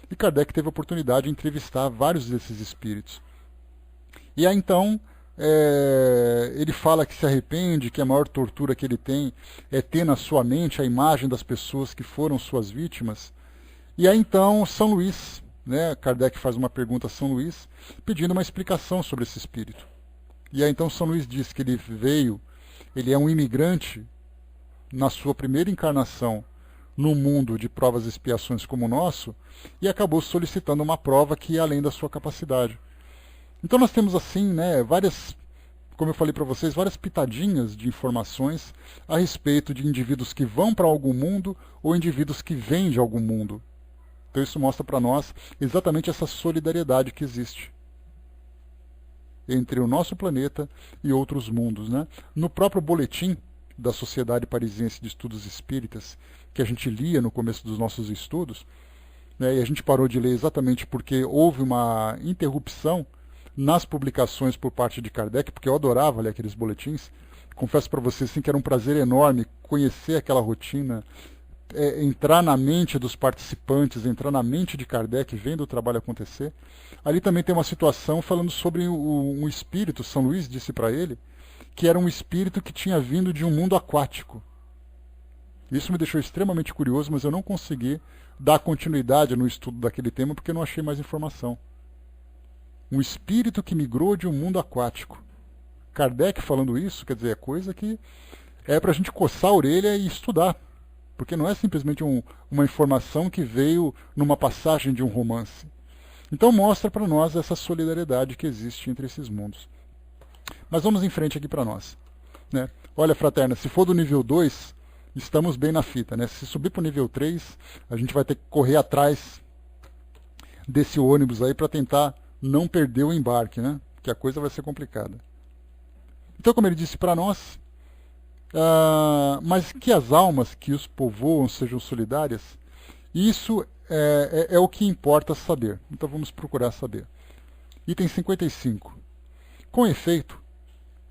E Kardec teve a oportunidade de entrevistar vários desses espíritos. E aí então ele fala que se arrepende, que a maior tortura que ele tem é ter na sua mente a imagem das pessoas que foram suas vítimas. E aí então São Luís, né, Kardec faz uma pergunta a São Luís, pedindo uma explicação sobre esse espírito. E aí então São Luís diz que ele é um imigrante na sua primeira encarnação no mundo de provas e expiações como o nosso, e acabou solicitando uma prova que ia além da sua capacidade. Então nós temos assim, né, como eu falei para vocês, várias pitadinhas de informações a respeito de indivíduos que vão para algum mundo ou indivíduos que vêm de algum mundo. Então isso mostra para nós exatamente essa solidariedade que existe entre o nosso planeta e outros mundos, né? No próprio boletim da Sociedade Parisiense de Estudos Espíritas, que a gente lia no começo dos nossos estudos, né, e a gente parou de ler exatamente porque houve uma interrupção nas publicações por parte de Kardec, porque eu adorava ler aqueles boletins. Confesso para vocês assim, que era um prazer enorme conhecer aquela rotina, entrar na mente dos participantes, entrar na mente de Kardec, vendo o trabalho acontecer. Ali também tem uma situação falando sobre um espírito, São Luís disse para ele, que era um espírito que tinha vindo de um mundo aquático. Isso me deixou extremamente curioso, mas eu não consegui dar continuidade no estudo daquele tema porque não achei mais informação. Um espírito que migrou de um mundo aquático. Kardec falando isso, quer dizer, é coisa que é para a gente coçar a orelha e estudar. Porque não é simplesmente uma informação que veio numa passagem de um romance. Então mostra para nós essa solidariedade que existe entre esses mundos. Mas vamos em frente aqui para nós. Né? Olha, fraterna, se for do nível 2, estamos bem na fita. Né? Se subir para o nível 3, a gente vai ter que correr atrás desse ônibus aí para tentar não perder o embarque, né? Que a coisa vai ser complicada. Então, como ele disse para nós, mas que as almas que os povoam sejam solidárias, isso é o que importa saber. Então vamos procurar saber. Item 55. Com efeito,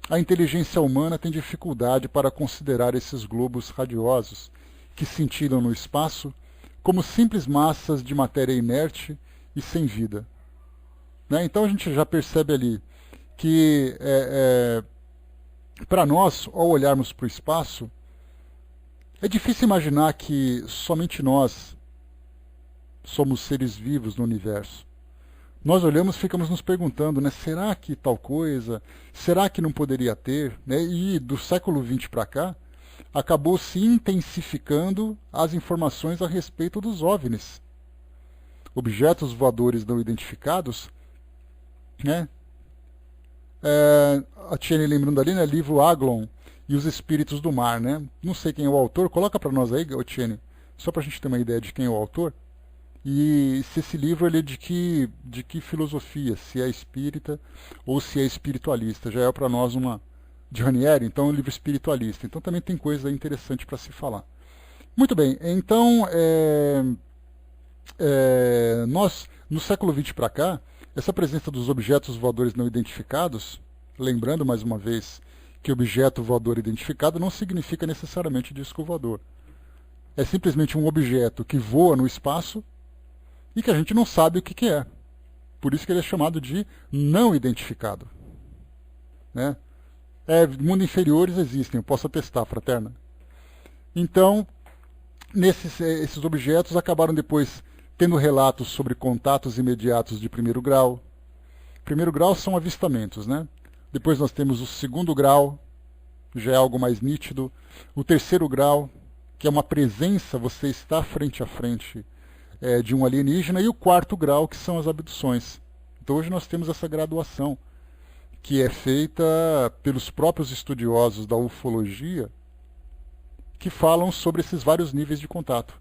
a inteligência humana tem dificuldade para considerar esses globos radiosos que cintilam no espaço como simples massas de matéria inerte e sem vida. Né? Então a gente já percebe ali que para nós, ao olharmos para o espaço, é difícil imaginar que somente nós somos seres vivos no universo. Nós olhamos e ficamos nos perguntando, né, será que tal coisa? Será que não poderia ter? Né? E do século XX para cá, acabou se intensificando as informações a respeito dos OVNIs. Objetos voadores não identificados, né? A Tiene lembrando ali, né, livro Aglon e os Espíritos do Mar, né? Não sei quem é o autor, coloca para nós aí, Tiene, só para a gente ter uma ideia de quem é o autor. E se esse livro ele é de que filosofia, se é espírita ou se é espiritualista. Já é para nós uma de Ranieri, então é um livro espiritualista. Então também tem coisa interessante para se falar. Muito bem, então nós, no século XX para cá, Essa presença dos objetos voadores não identificados, lembrando mais uma vez que objeto voador identificado não significa necessariamente disco voador. É simplesmente um objeto que voa no espaço e que a gente não sabe o que é. Por isso que ele é chamado de não identificado. Né? Mundos inferiores existem, eu posso atestar, fraterna. Então, esses objetos acabaram depois tendo relatos sobre contatos imediatos de primeiro grau. Primeiro grau são avistamentos, né? Depois nós temos o segundo grau, já é algo mais nítido. O terceiro grau, que é uma presença, você está frente a frente de um alienígena. E o quarto grau, que são as abduções. Então hoje nós temos essa graduação, que é feita pelos próprios estudiosos da ufologia, que falam sobre esses vários níveis de contato.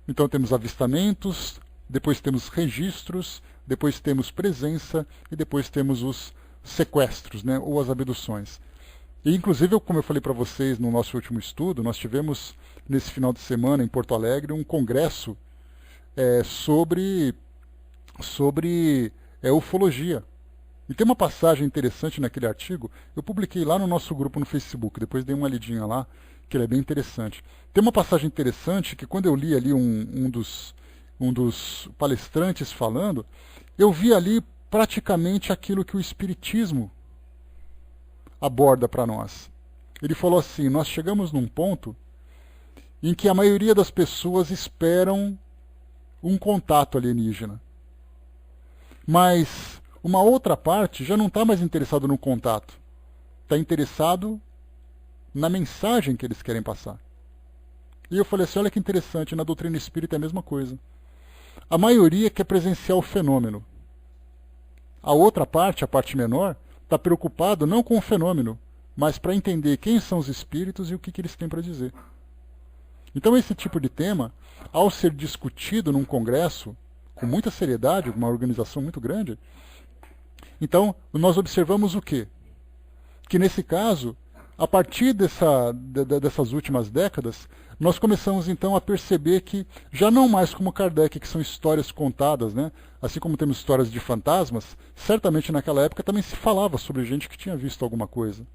Então temos avistamentos, depois temos registros, depois temos presença e depois temos os sequestros, né, ou as abduções. E inclusive, como eu falei para vocês no nosso último estudo, nós tivemos nesse final de semana em Porto Alegre um congresso sobre ufologia. E tem uma passagem interessante naquele artigo, eu publiquei lá no nosso grupo no Facebook, depois dei uma lidinha lá, que ele é bem interessante. Tem uma passagem interessante que quando eu li ali um dos palestrantes falando, eu vi ali praticamente aquilo que o Espiritismo aborda para nós. Ele falou assim, nós chegamos num ponto em que a maioria das pessoas esperam um contato alienígena. Mas uma outra parte já não está mais interessado no contato. Está interessado na mensagem que eles querem passar. E eu falei assim, olha que interessante, na doutrina espírita é a mesma coisa. A maioria quer presenciar o fenômeno. A outra parte, a parte menor, está preocupado não com o fenômeno, mas para entender quem são os espíritos e o que eles têm para dizer. Então esse tipo de tema, ao ser discutido num congresso, com muita seriedade, uma organização muito grande, então nós observamos o quê? Que nesse caso, a partir dessas últimas décadas, nós começamos então a perceber que, já não mais como Kardec, que são histórias contadas, né? Assim como temos histórias de fantasmas, certamente naquela época também se falava sobre gente que tinha visto alguma coisa.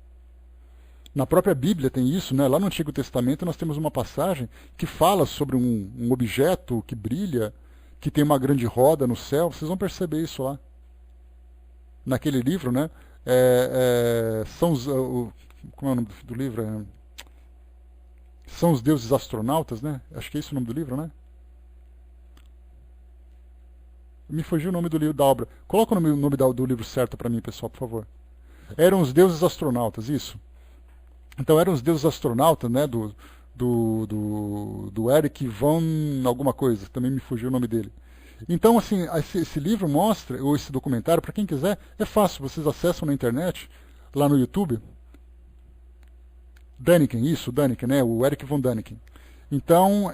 Na própria Bíblia tem isso, né? Lá no Antigo Testamento nós temos uma passagem que fala sobre um objeto que brilha, que tem uma grande roda no céu. Vocês vão perceber isso lá. Naquele livro, né? Como é o nome do livro? São os deuses astronautas, né? Acho que é esse o nome do livro, né? Me fugiu o nome do livro da obra. Coloca o nome do livro certo para mim, pessoal, por favor. Eram os deuses astronautas, isso. Então eram os deuses astronautas, né? Do Eric von alguma coisa. Também me fugiu o nome dele. Então, assim, esse livro mostra, ou esse documentário, para quem quiser, é fácil. Vocês acessam na internet, lá no YouTube. Däniken, isso, Däniken, né? O Eric von Däniken. Então,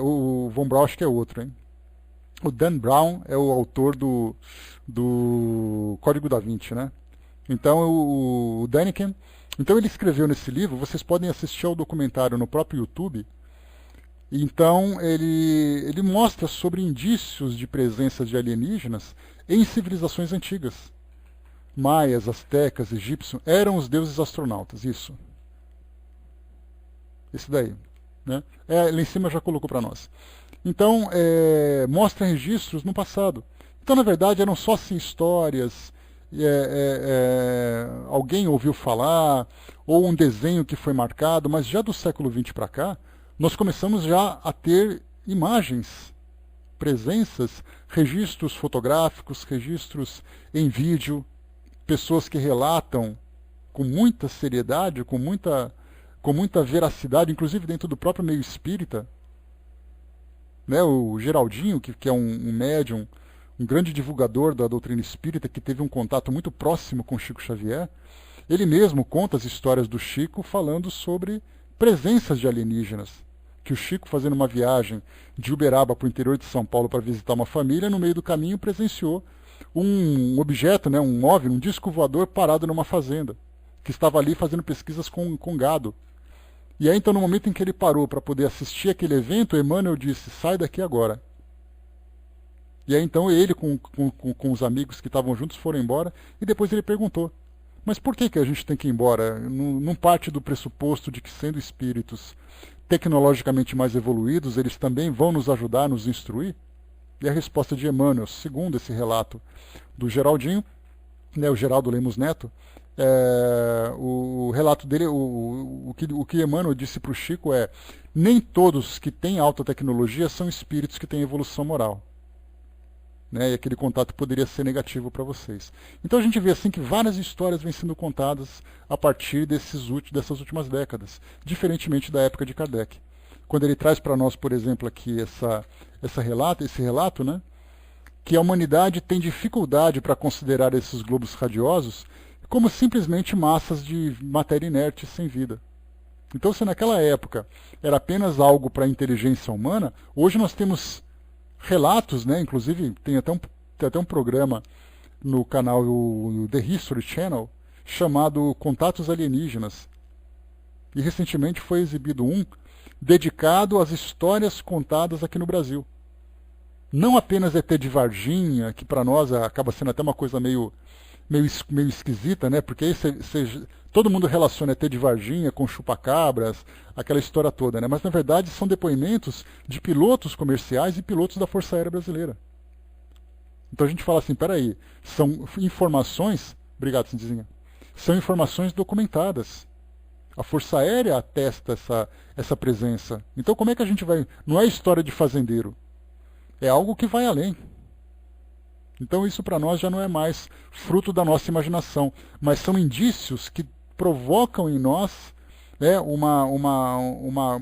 o von Braun acho que é outro, hein? O Dan Brown é o autor do Código da Vinci, né? Então, o Däniken, então ele escreveu nesse livro, vocês podem assistir ao documentário no próprio YouTube. Então, ele mostra sobre indícios de presença de alienígenas em civilizações antigas. Maias, astecas, egípcios, eram os deuses astronautas, isso. Esse daí. Né? Lá em cima já colocou para nós. Então, mostra registros no passado. Então, na verdade, eram só assim, histórias, alguém ouviu falar, ou um desenho que foi marcado, mas já do século XX para cá, nós começamos já a ter imagens, presenças, registros fotográficos, registros em vídeo, pessoas que relatam com muita seriedade, com muita veracidade, inclusive dentro do próprio meio espírita. Né, o Geraldinho, que é um médium, um grande divulgador da doutrina espírita, que teve um contato muito próximo com Chico Xavier, ele mesmo conta as histórias do Chico falando sobre presenças de alienígenas. Que o Chico, fazendo uma viagem de Uberaba para o interior de São Paulo para visitar uma família, no meio do caminho presenciou um objeto, né, um OVNI, um disco voador parado numa fazenda, que estava ali fazendo pesquisas com gado. E aí, então, no momento em que ele parou para poder assistir aquele evento, Emmanuel disse, sai daqui agora. E aí então ele com os amigos que estavam juntos foram embora e depois ele perguntou, mas por que a gente tem que ir embora? Não parte do pressuposto de que sendo espíritos tecnologicamente mais evoluídos, eles também vão nos ajudar, nos instruir? E a resposta de Emmanuel, segundo esse relato do Geraldinho, né, o Geraldo Lemos Neto, o relato dele, o que Emmanuel disse para o Chico é: nem todos que têm alta tecnologia são espíritos que têm evolução moral. Né, e aquele contato poderia ser negativo para vocês. Então a gente vê assim que várias histórias vêm sendo contadas a partir dessas últimas décadas, diferentemente da época de Kardec. Quando ele traz para nós, por exemplo, aqui esse relato, né, que a humanidade tem dificuldade para considerar esses globos radiosos como simplesmente massas de matéria inerte sem vida. Então, se naquela época era apenas algo para a inteligência humana, hoje nós temos relatos, né, inclusive tem até um programa no canal The History Channel chamado Contatos Alienígenas. E recentemente foi exibido um dedicado às histórias contadas aqui no Brasil. Não apenas ET de Varginha, que para nós acaba sendo até uma coisa meio esquisita, né? Porque aí todo mundo relaciona ET de Varginha com chupacabras, aquela história toda, né? Mas na verdade são depoimentos de pilotos comerciais e pilotos da Força Aérea Brasileira. Então a gente fala assim, peraí, são informações, obrigado, Cindizinha, são informações documentadas. A Força Aérea atesta essa presença. Então como é que a gente vai... Não é história de fazendeiro. É algo que vai além. Então isso para nós já não é mais fruto da nossa imaginação, mas são indícios que provocam em nós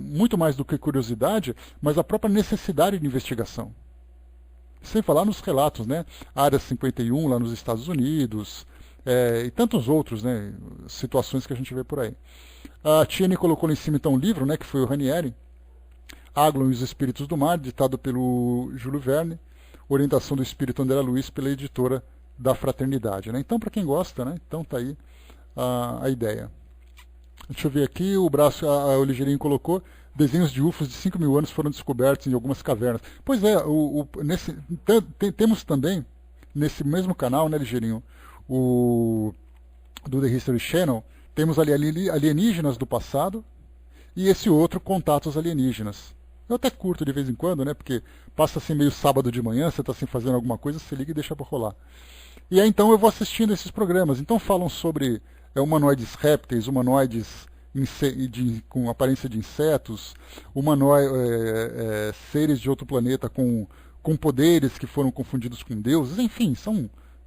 muito mais do que curiosidade, mas a própria necessidade de investigação. Sem falar nos relatos, né? Área 51 lá nos Estados Unidos, e tantos outros, né? Situações que a gente vê por aí. A Tiene colocou lá em cima então um livro, né? Que foi o Ranieri, Aglon e os Espíritos do Mar, ditado pelo Júlio Verne, orientação do Espírito André Luiz pela editora da Fraternidade. Né? Então, para quem gosta, né? Então tá aí a ideia. Deixa eu ver aqui, o Ligeirinho colocou, desenhos de UFOs de 5 mil anos foram descobertos em algumas cavernas. Pois é, temos também, nesse mesmo canal, né, Ligeirinho, do The History Channel, temos ali alienígenas do passado e esse outro, contatos alienígenas. Eu até curto de vez em quando, né? Porque passa assim meio sábado de manhã, você está assim fazendo alguma coisa, você liga e deixa para rolar. E aí então eu vou assistindo esses programas. Então falam sobre humanoides répteis, humanoides com aparência de insetos, seres de outro planeta com poderes que foram confundidos com deuses, enfim,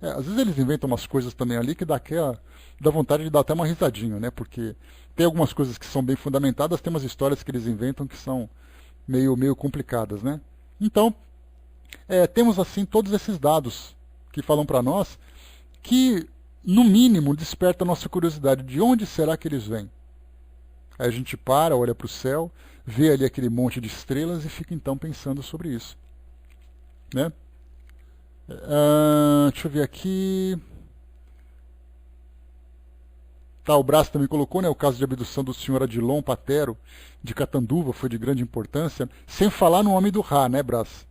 às vezes eles inventam umas coisas também ali que dá vontade de dar até uma risadinha, né? Porque tem algumas coisas que são bem fundamentadas, tem umas histórias que eles inventam que são meio complicadas, né? Então, temos assim todos esses dados que falam para nós que, no mínimo, desperta a nossa curiosidade. De onde será que eles vêm? Aí a gente olha para o céu, vê ali aquele monte de estrelas e fica então pensando sobre isso, né? Deixa eu ver aqui. Tá, o Brás também colocou, né, o caso de abdução do senhor Adilon Patero, de Catanduva, foi de grande importância, sem falar no Homem do Ra, né, Brás?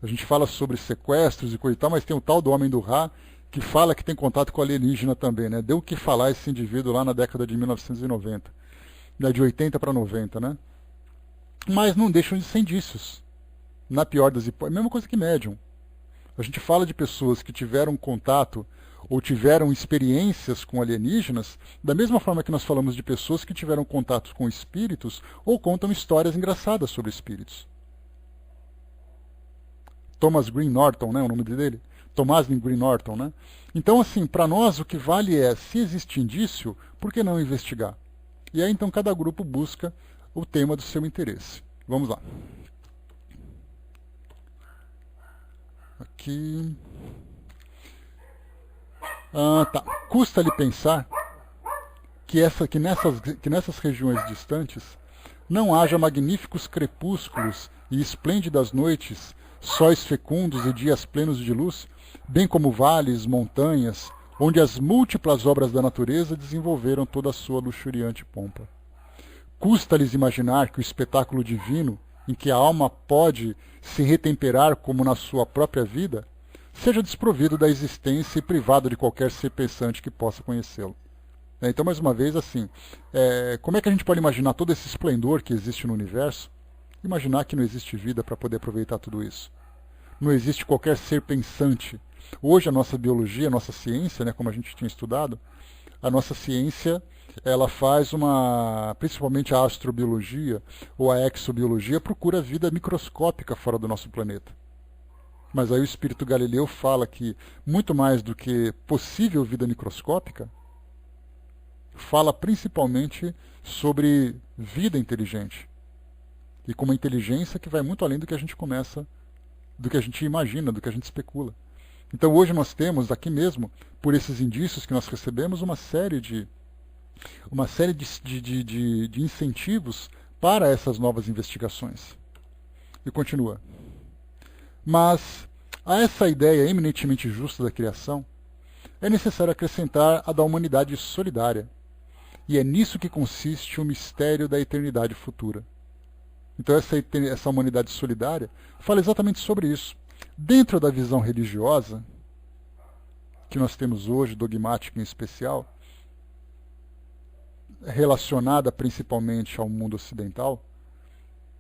A gente fala sobre sequestros e coisa e tal, mas tem o tal do Homem do Ra, que fala que tem contato com alienígena também, né? Deu o que falar esse indivíduo lá na década de 1990, né, de 80 para 90, né? Mas não deixam de ser indícios. Na pior das hipóteses, mesma coisa que médium. A gente fala de pessoas que tiveram contato ou tiveram experiências com alienígenas, da mesma forma que nós falamos de pessoas que tiveram contato com espíritos ou contam histórias engraçadas sobre espíritos. Thomas Green Norton, né, o nome dele? Thomas Green Norton, né? Então, assim, para nós o que vale é, se existe indício, por que não investigar? E aí, então, cada grupo busca o tema do seu interesse. Vamos lá. Aqui... tá. Custa-lhe pensar que nessas regiões distantes não haja magníficos crepúsculos e esplêndidas noites, sóis fecundos e dias plenos de luz, bem como vales, montanhas, onde as múltiplas obras da natureza desenvolveram toda a sua luxuriante pompa. Custa-lhes imaginar que o espetáculo divino, em que a alma pode se retemperar como na sua própria vida, seja desprovido da existência e privado de qualquer ser pensante que possa conhecê-lo. Então, mais uma vez, assim, como é que a gente pode imaginar todo esse esplendor que existe no universo? Imaginar que não existe vida para poder aproveitar tudo isso. Não existe qualquer ser pensante. Hoje a nossa biologia, a nossa ciência, como a gente tinha estudado, a nossa ciência ela faz principalmente a astrobiologia ou a exobiologia, procura vida microscópica fora do nosso planeta. Mas aí o espírito Galileu fala que muito mais do que possível vida microscópica, fala principalmente sobre vida inteligente. E com uma inteligência que vai muito além do que a gente do que a gente imagina, do que a gente especula. Então hoje nós temos aqui mesmo, por esses indícios que nós recebemos, uma série de incentivos para essas novas investigações. E continua. Mas a essa ideia eminentemente justa da criação, é necessário acrescentar a da humanidade solidária. E é nisso que consiste o mistério da eternidade futura. Então essa humanidade solidária fala exatamente sobre isso. Dentro da visão religiosa, que nós temos hoje, dogmática em especial, relacionada principalmente ao mundo ocidental,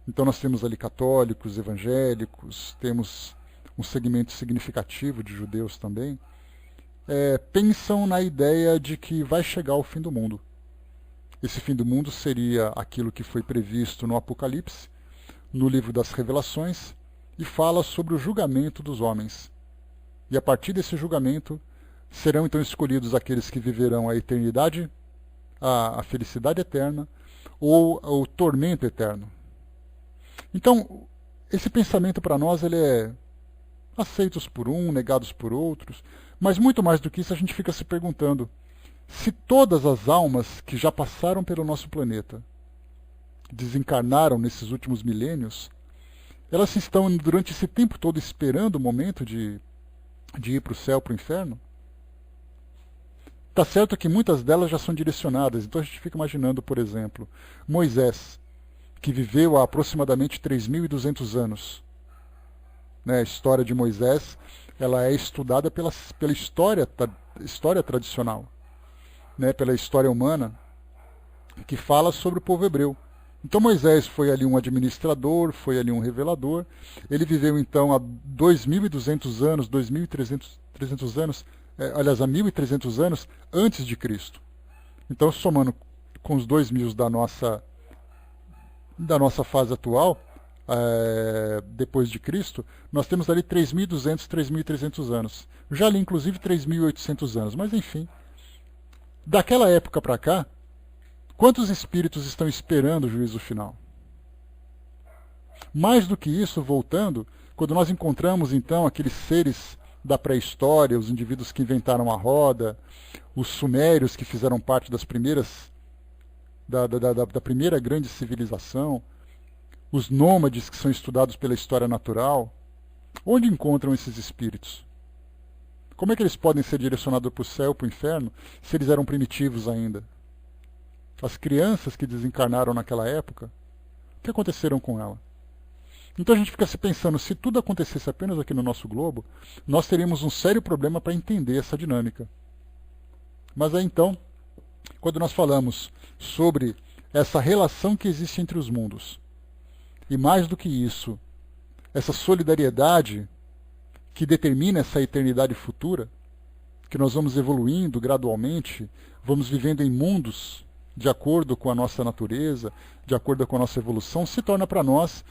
então nós temos ali católicos, evangélicos, temos um segmento significativo de judeus também, pensam na ideia de que vai chegar o fim do mundo. Esse fim do mundo seria aquilo que foi previsto no Apocalipse, no livro das Revelações, e fala sobre o julgamento dos homens. E a partir desse julgamento, serão então escolhidos aqueles que viverão a eternidade, a felicidade eterna, ou o tormento eterno. Então, esse pensamento para nós ele é aceitos por negados por outros, mas muito mais do que isso a gente fica se perguntando se todas as almas que já passaram pelo nosso planeta desencarnaram nesses últimos milênios, elas estão durante esse tempo todo esperando o momento de ir para o céu, para o inferno? Está certo que muitas delas já são direcionadas, então a gente fica imaginando, por exemplo, Moisés, que viveu há aproximadamente 3.200 anos. A história de Moisés ela é estudada pela história tradicional, pela história humana, que fala sobre o povo hebreu. Então Moisés foi ali um administrador, foi ali um revelador. Ele viveu então há 2.200 anos, 2.300 anos, aliás, há 1.300 anos antes de Cristo. Então, somando com os 2.000 da nossa fase atual, depois de Cristo, nós temos ali 3.200, 3.300 anos. Já ali, inclusive, 3.800 anos. Mas, enfim, daquela época para cá, quantos espíritos estão esperando o juízo final? Mais do que isso, voltando, quando nós encontramos, então, aqueles seres da pré-história, os indivíduos que inventaram a roda, os sumérios que fizeram parte das primeiras da primeira grande civilização, os nômades que são estudados pela história natural, onde encontram esses espíritos? Como é que eles podem ser direcionados para o céu, para o inferno, se eles eram primitivos ainda? As crianças que desencarnaram naquela época, o que aconteceram com ela? Então a gente fica se pensando, se tudo acontecesse apenas aqui no nosso globo, nós teríamos um sério problema para entender essa dinâmica. Mas aí então, quando nós falamos sobre essa relação que existe entre os mundos, e mais do que isso, essa solidariedade que determina essa eternidade futura, que nós vamos evoluindo gradualmente, vamos vivendo em mundos de acordo com a nossa natureza, de acordo com a nossa evolução, se torna para nós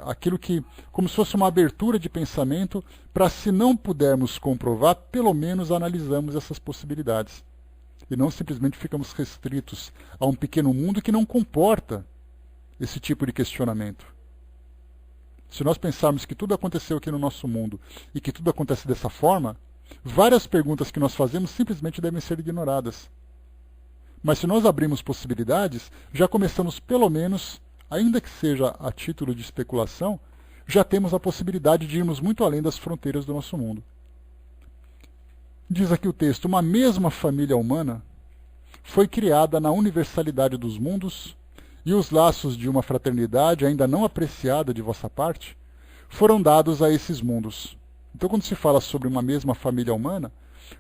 aquilo que, como se fosse uma abertura de pensamento para, se não pudermos comprovar, pelo menos analisamos essas possibilidades. E não simplesmente ficamos restritos a um pequeno mundo que não comporta esse tipo de questionamento. Se nós pensarmos que tudo aconteceu aqui no nosso mundo e que tudo acontece dessa forma, várias perguntas que nós fazemos simplesmente devem ser ignoradas. Mas se nós abrirmos possibilidades, já começamos pelo menos, ainda que seja a título de especulação, já temos a possibilidade de irmos muito além das fronteiras do nosso mundo. Diz aqui o texto, uma mesma família humana foi criada na universalidade dos mundos e os laços de uma fraternidade ainda não apreciada de vossa parte foram dados a esses mundos. Então, quando se fala sobre uma mesma família humana,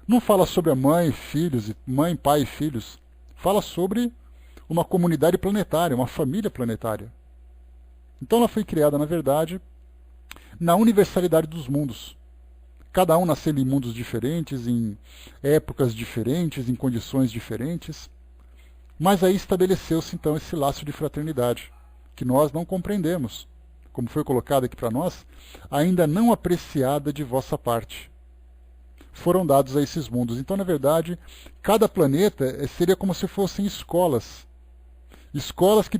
não fala sobre a mãe, filhos, mãe, pai e filhos. Fala sobre uma comunidade planetária, uma família planetária. Então ela foi criada, na verdade, na universalidade dos mundos. Cada um nascendo em mundos diferentes, em épocas diferentes, em condições diferentes. Mas aí estabeleceu-se então esse laço de fraternidade, que nós não compreendemos, como foi colocado aqui para nós, ainda não apreciada de vossa parte. Foram dados a esses mundos. Então, na verdade, cada planeta seria como se fossem escolas. Escolas que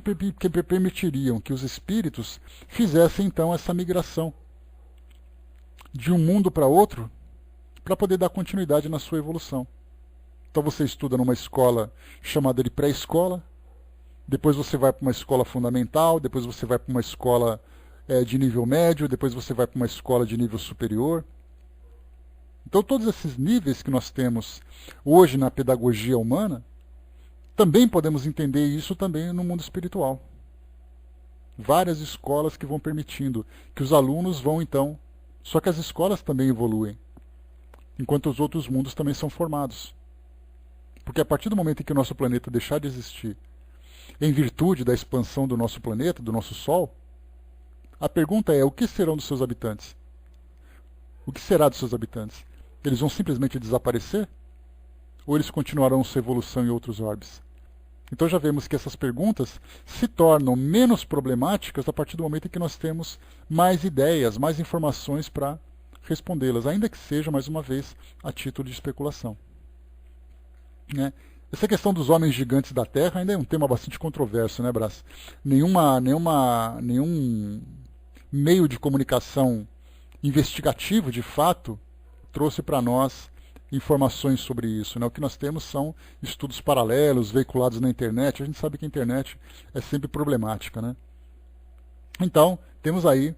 permitiriam que os espíritos fizessem, então, essa migração de um mundo para outro, para poder dar continuidade na sua evolução. Então você estuda numa escola chamada de pré-escola, depois você vai para uma escola fundamental, depois você vai para uma escola de nível médio, depois você vai para uma escola de nível superior. Então todos esses níveis que nós temos hoje na pedagogia humana, também podemos entender isso também no mundo espiritual. Várias escolas que vão permitindo que os alunos vão então, só que as escolas também evoluem, enquanto os outros mundos também são formados. Porque a partir do momento em que o nosso planeta deixar de existir, em virtude da expansão do nosso planeta, do nosso Sol, a pergunta é: o que serão dos seus habitantes? O que será dos seus habitantes? Eles vão simplesmente desaparecer? Ou eles continuarão sua evolução em outros orbes? Então já vemos que essas perguntas se tornam menos problemáticas a partir do momento em que nós temos mais ideias, mais informações para respondê-las, ainda que seja, mais uma vez, a título de especulação. Essa questão dos homens gigantes da Terra ainda é um tema bastante controverso, né, Brás? Nenhum meio de comunicação investigativo, de fato, trouxe para nós informações sobre isso. O que nós temos são estudos paralelos, veiculados na internet. A gente sabe que a internet é sempre problemática, Então, temos aí...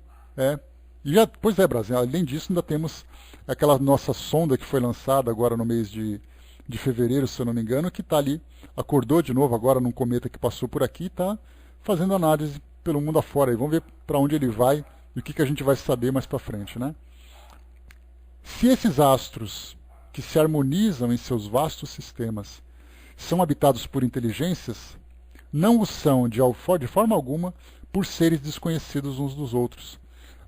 Pois é, Brasil, além disso, ainda temos aquela nossa sonda que foi lançada agora no mês de fevereiro, se eu não me engano, que está ali, acordou de novo agora num cometa que passou por aqui e está fazendo análise pelo mundo afora. E vamos ver para onde ele vai e o que a gente vai saber mais para frente. Se esses astros que se harmonizam em seus vastos sistemas são habitados por inteligências, não o são de forma alguma por seres desconhecidos uns dos outros,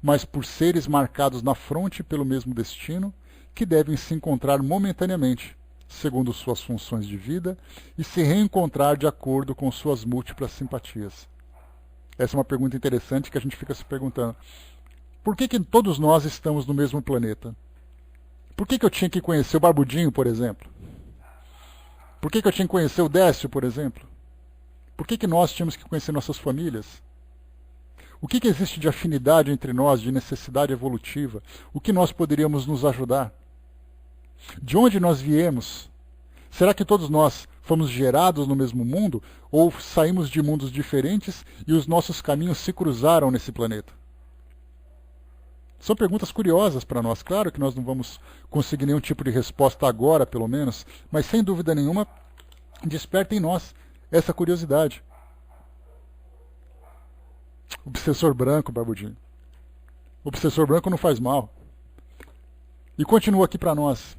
mas por seres marcados na fronte pelo mesmo destino, que devem se encontrar momentaneamente, segundo suas funções de vida, e se reencontrar de acordo com suas múltiplas simpatias. Essa é uma pergunta interessante que a gente fica se perguntando. Por que todos nós estamos no mesmo planeta? Por que eu tinha que conhecer o Barbudinho, por exemplo? Por que eu tinha que conhecer o Décio, por exemplo? Por que nós tínhamos que conhecer nossas famílias? O que existe de afinidade entre nós, de necessidade evolutiva? O que nós poderíamos nos ajudar? De onde nós viemos? Será que todos nós fomos gerados no mesmo mundo? Ou saímos de mundos diferentes e os nossos caminhos se cruzaram nesse planeta? São perguntas curiosas para nós. Claro que nós não vamos conseguir nenhum tipo de resposta agora, pelo menos, mas sem dúvida nenhuma, desperta em nós essa curiosidade. Obsessor branco, Barbudinho. Obsessor branco não faz mal. E continua aqui para nós.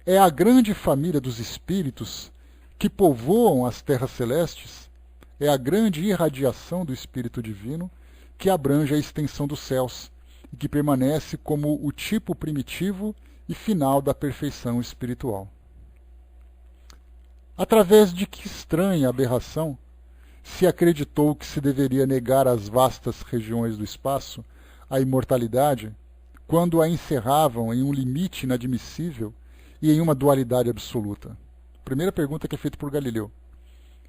É a grande família dos espíritos que povoam as terras celestes, é a grande irradiação do Espírito Divino que abrange a extensão dos céus e que permanece como o tipo primitivo e final da perfeição espiritual. Através de que estranha aberração se acreditou que se deveria negar às vastas regiões do espaço a imortalidade, quando a encerravam em um limite inadmissível e em uma dualidade absoluta? Primeira pergunta que é feita por Galileu.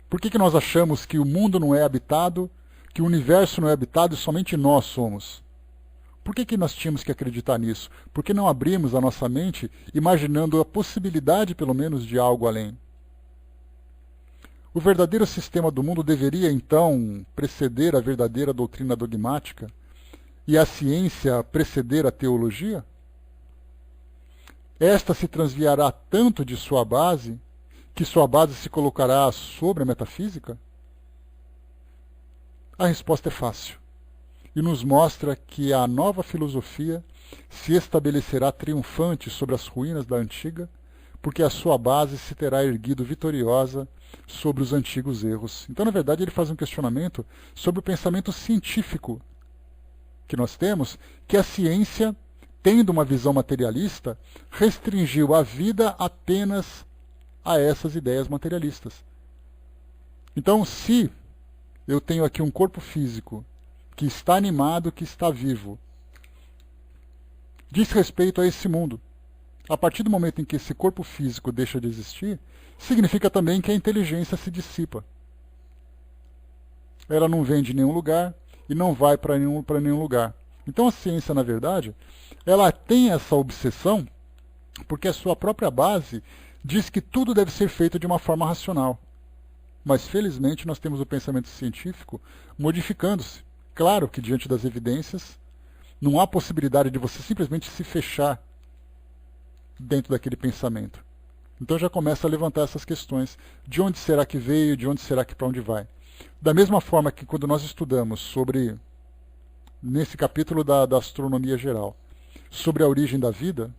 Por que nós achamos que o mundo não é habitado, que o universo não é habitado e somente nós somos? Por que nós tínhamos que acreditar nisso? Por que não abrimos a nossa mente imaginando a possibilidade, pelo menos, de algo além? O verdadeiro sistema do mundo deveria, então, preceder a verdadeira doutrina dogmática e a ciência preceder a teologia? Esta se transviará tanto de sua base que sua base se colocará sobre a metafísica? A resposta é fácil e nos mostra que a nova filosofia se estabelecerá triunfante sobre as ruínas da antiga, porque a sua base se terá erguido vitoriosa sobre os antigos erros. Então, na verdade, ele faz um questionamento sobre o pensamento científico que nós temos, que a ciência, tendo uma visão materialista, restringiu a vida apenas a essas ideias materialistas. Então, se eu tenho aqui um corpo físico que está animado, que está vivo, diz respeito a esse mundo. A partir do momento em que esse corpo físico deixa de existir, significa também que a inteligência se dissipa. Ela não vem de nenhum lugar e não vai para nenhum lugar. Então a ciência, na verdade, ela tem essa obsessão porque a sua própria base diz que tudo deve ser feito de uma forma racional. Mas, felizmente, nós temos o pensamento científico modificando-se. Claro que, diante das evidências, não há possibilidade de você simplesmente se fechar dentro daquele pensamento. Então já começa a levantar essas questões. De onde será que veio, de onde será que para onde vai? Da mesma forma que quando nós estudamos sobre, nesse capítulo da astronomia geral, sobre a origem da vida,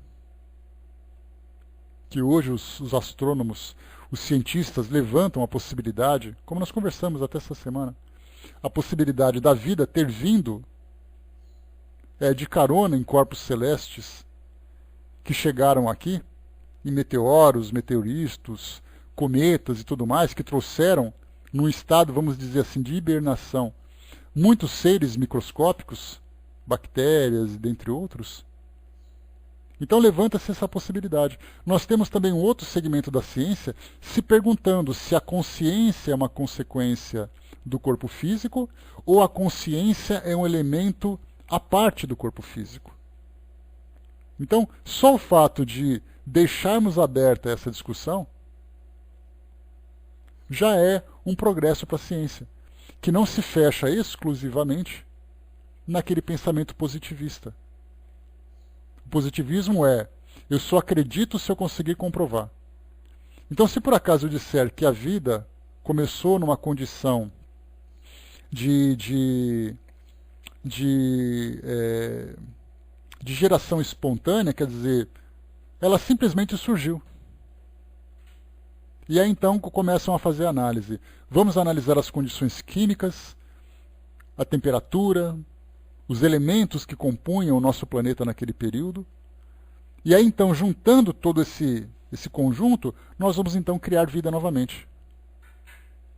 que hoje os astrônomos, os cientistas levantam a possibilidade, como nós conversamos até essa semana, a possibilidade da vida ter vindo de carona em corpos celestes que chegaram aqui, em meteoros, meteoritos, cometas e tudo mais, que trouxeram, num estado, vamos dizer assim, de hibernação, muitos seres microscópicos, bactérias, dentre outros. Então levanta-se essa possibilidade. Nós temos também um outro segmento da ciência se perguntando se a consciência é uma consequência do corpo físico ou a consciência é um elemento à parte do corpo físico. Então, só o fato de deixarmos aberta essa discussão já é um progresso para a ciência, que não se fecha exclusivamente naquele pensamento positivista. O positivismo é, eu só acredito se eu conseguir comprovar. Então, se por acaso eu disser que a vida começou numa condição de geração espontânea, quer dizer, ela simplesmente surgiu. E aí então começam a fazer análise. Vamos analisar as condições químicas, a temperatura, os elementos que compunham o nosso planeta naquele período. E aí então, juntando todo esse conjunto, nós vamos então criar vida novamente.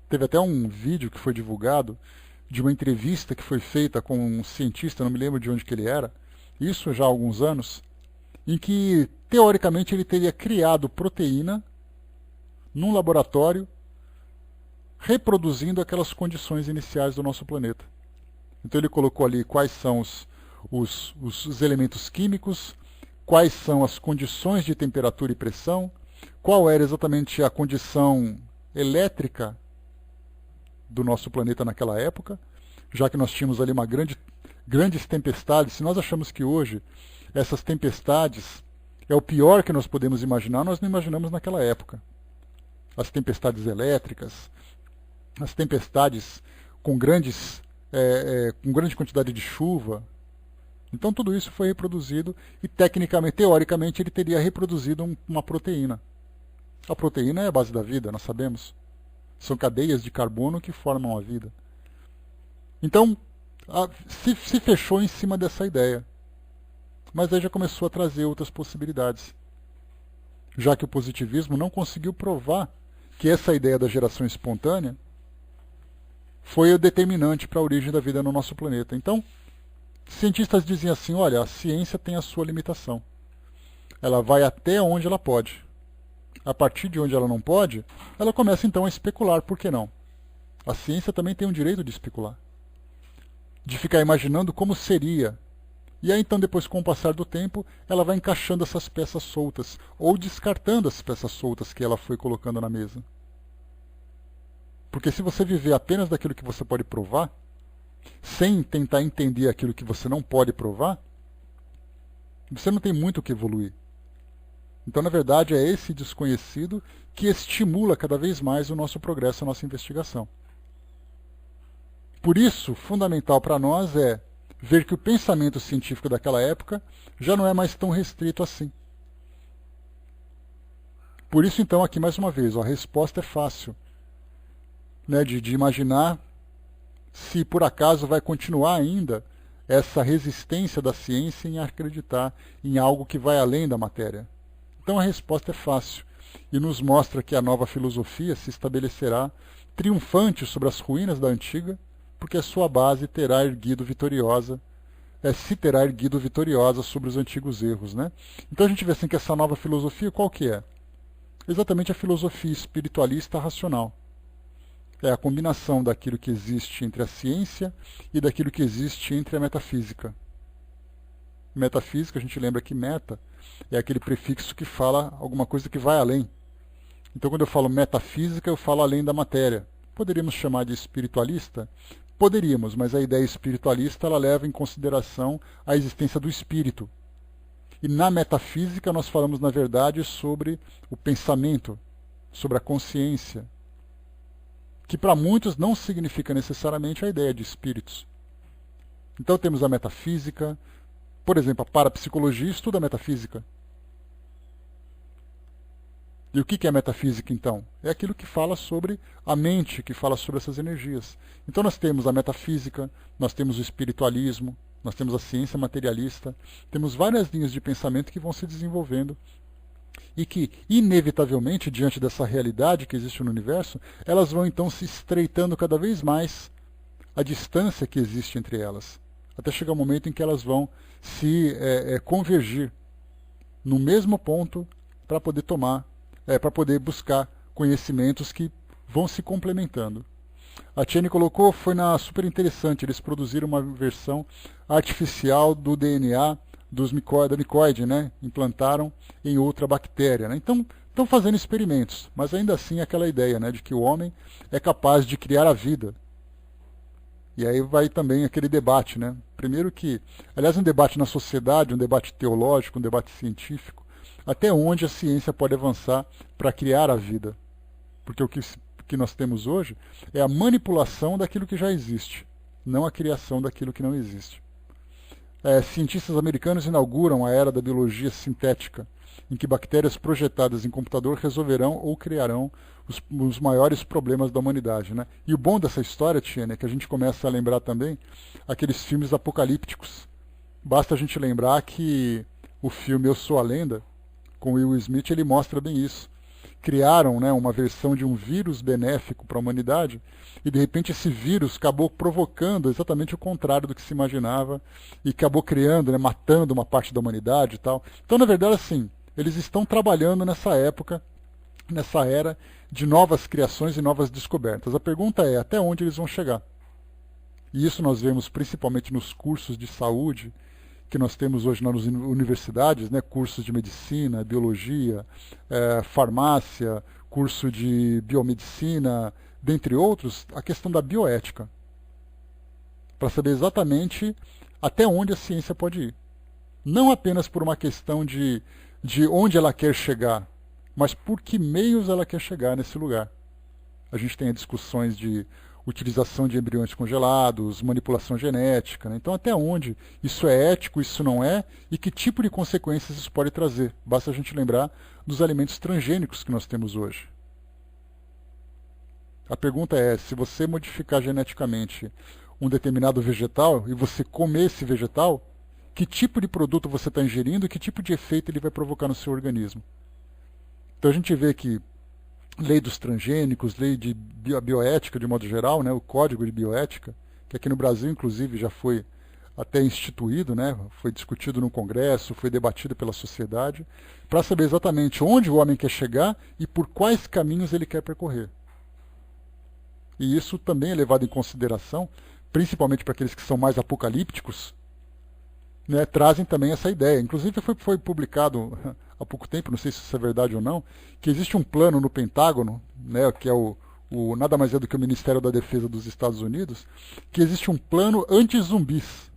Teve até um vídeo que foi divulgado de uma entrevista que foi feita com um cientista, não me lembro de onde que ele era, isso já há alguns anos, em que, teoricamente, ele teria criado proteína num laboratório, reproduzindo aquelas condições iniciais do nosso planeta. Então ele colocou ali quais são os elementos químicos, quais são as condições de temperatura e pressão, qual era exatamente a condição elétrica do nosso planeta naquela época, já que nós tínhamos ali grandes tempestades. Se nós achamos que hoje essas tempestades é o pior que nós podemos imaginar, nós não imaginamos naquela época. As tempestades elétricas, as tempestades com grande quantidade de chuva. Então tudo isso foi reproduzido e tecnicamente, teoricamente, ele teria reproduzido uma proteína. A proteína é a base da vida, nós sabemos. São cadeias de carbono que formam a vida. Então, se fechou em cima dessa ideia. Mas aí já começou a trazer outras possibilidades. Já que o positivismo não conseguiu provar que essa ideia da geração espontânea foi o determinante para a origem da vida no nosso planeta. Então, cientistas dizem assim, olha, a ciência tem a sua limitação. Ela vai até onde ela pode. A partir de onde ela não pode, ela começa então a especular, por que não? A ciência também tem o direito de especular. De ficar imaginando como seria. E aí então, depois, com o passar do tempo, ela vai encaixando essas peças soltas, ou descartando as peças soltas que ela foi colocando na mesa. Porque se você viver apenas daquilo que você pode provar, sem tentar entender aquilo que você não pode provar, você não tem muito o que evoluir. Então, na verdade, é esse desconhecido que estimula cada vez mais o nosso progresso, a nossa investigação. Por isso, fundamental para nós é ver que o pensamento científico daquela época já não é mais tão restrito assim. Por isso, então, aqui mais uma vez, a resposta é fácil, né, de imaginar se por acaso vai continuar ainda essa resistência da ciência em acreditar em algo que vai além da matéria. Então a resposta é fácil e nos mostra que a nova filosofia se estabelecerá triunfante sobre as ruínas da antiga, porque a sua base terá erguido vitoriosa, se terá erguido vitoriosa sobre os antigos erros, né? Então a gente vê assim que essa nova filosofia qual que é? Exatamente a filosofia espiritualista racional. É a combinação daquilo que existe entre a ciência e daquilo que existe entre a metafísica. Metafísica, a gente lembra que meta é aquele prefixo que fala alguma coisa que vai além. Então, quando eu falo metafísica, eu falo além da matéria. Poderíamos chamar de espiritualista? Poderíamos, mas a ideia espiritualista ela leva em consideração a existência do espírito. E na metafísica nós falamos, na verdade, sobre o pensamento, sobre a consciência, que para muitos não significa necessariamente a ideia de espíritos. Então temos a metafísica, por exemplo, a parapsicologia estuda a metafísica. E o que é a metafísica, então? É aquilo que fala sobre a mente, que fala sobre essas energias. Então nós temos a metafísica, nós temos o espiritualismo, nós temos a ciência materialista, temos várias linhas de pensamento que vão se desenvolvendo e que, inevitavelmente, diante dessa realidade que existe no universo, elas vão então se estreitando cada vez mais a distância que existe entre elas, até chegar o momento em que elas vão se convergir no mesmo ponto para poder para poder buscar conhecimentos que vão se complementando. A Tiene colocou, foi super interessante, eles produziram uma versão artificial do DNA da micoide, né? Implantaram em outra bactéria. Né? Então, estão fazendo experimentos, mas ainda assim aquela ideia, né, de que o homem é capaz de criar a vida. E aí vai também aquele debate, né? Primeiro que, aliás, um debate na sociedade, um debate teológico, um debate científico, até onde a ciência pode avançar para criar a vida. Porque o que nós temos hoje é a manipulação daquilo que já existe, não a criação daquilo que não existe. Cientistas americanos inauguram a era da biologia sintética, em que bactérias projetadas em computador resolverão ou criarão os maiores problemas da humanidade. Né? E o bom dessa história, Tiene, é que a gente começa a lembrar também aqueles filmes apocalípticos. Basta a gente lembrar que o filme Eu Sou a Lenda, com Will Smith, ele mostra bem isso. Criaram, né, uma versão de um vírus benéfico para a humanidade e, de repente, esse vírus acabou provocando exatamente o contrário do que se imaginava e acabou criando, né, matando uma parte da humanidade e tal. Então, na verdade, assim, eles estão trabalhando nessa época, nessa era de novas criações e novas descobertas. A pergunta é, até onde eles vão chegar? E isso nós vemos principalmente nos cursos de saúde que nós temos hoje nas universidades, né, cursos de medicina, biologia, farmácia, curso de biomedicina, dentre outros, a questão da bioética, para saber exatamente até onde a ciência pode ir. Não apenas por uma questão de onde ela quer chegar, mas por que meios ela quer chegar nesse lugar. A gente tem discussões de utilização de embriões congelados, manipulação genética. Né? Então, até onde isso é ético, isso não é, e que tipo de consequências isso pode trazer. Basta a gente lembrar dos alimentos transgênicos que nós temos hoje. A pergunta é, se você modificar geneticamente um determinado vegetal e você comer esse vegetal, que tipo de produto você está ingerindo e que tipo de efeito ele vai provocar no seu organismo. Então, a gente vê que lei dos transgênicos, lei de bioética de modo geral, né, o código de bioética, que aqui no Brasil inclusive já foi até instituído, né, foi discutido no Congresso, foi debatido pela sociedade, para saber exatamente onde o homem quer chegar e por quais caminhos ele quer percorrer. E isso também é levado em consideração, principalmente para aqueles que são mais apocalípticos, né, trazem também essa ideia. Inclusive foi publicado há pouco tempo, não sei se isso é verdade ou não, que existe um plano no Pentágono, né, que é nada mais é do que o Ministério da Defesa dos Estados Unidos, que existe um plano anti-zumbis.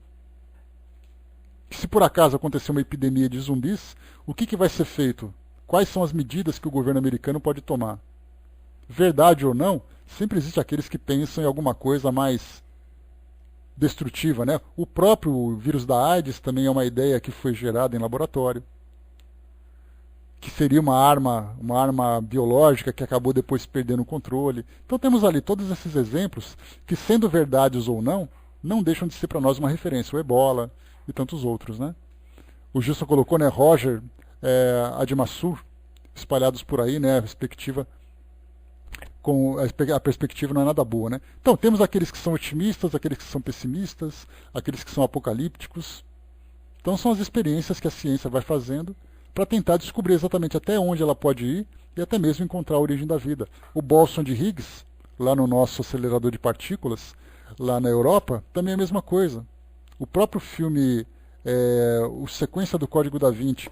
Se por acaso acontecer uma epidemia de zumbis, o que vai ser feito? Quais são as medidas que o governo americano pode tomar? Verdade ou não, sempre existe aqueles que pensam em alguma coisa mais destrutiva, né? O próprio vírus da AIDS também é uma ideia que foi gerada em laboratório, que seria uma arma biológica que acabou depois perdendo o controle. Então temos ali todos esses exemplos que, sendo verdades ou não deixam de ser para nós uma referência. O Ebola e tantos outros, né? O Gilson colocou, né, Roger, Admassur, espalhados por aí, né, a perspectiva não é nada boa, né? Então temos aqueles que são otimistas, aqueles que são pessimistas, aqueles que são apocalípticos. Então são as experiências que a ciência vai fazendo para tentar descobrir exatamente até onde ela pode ir e até mesmo encontrar a origem da vida. O bóson de Higgs, lá no nosso acelerador de partículas, lá na Europa, também é a mesma coisa. O próprio filme, o Sequência do Código da Vinci,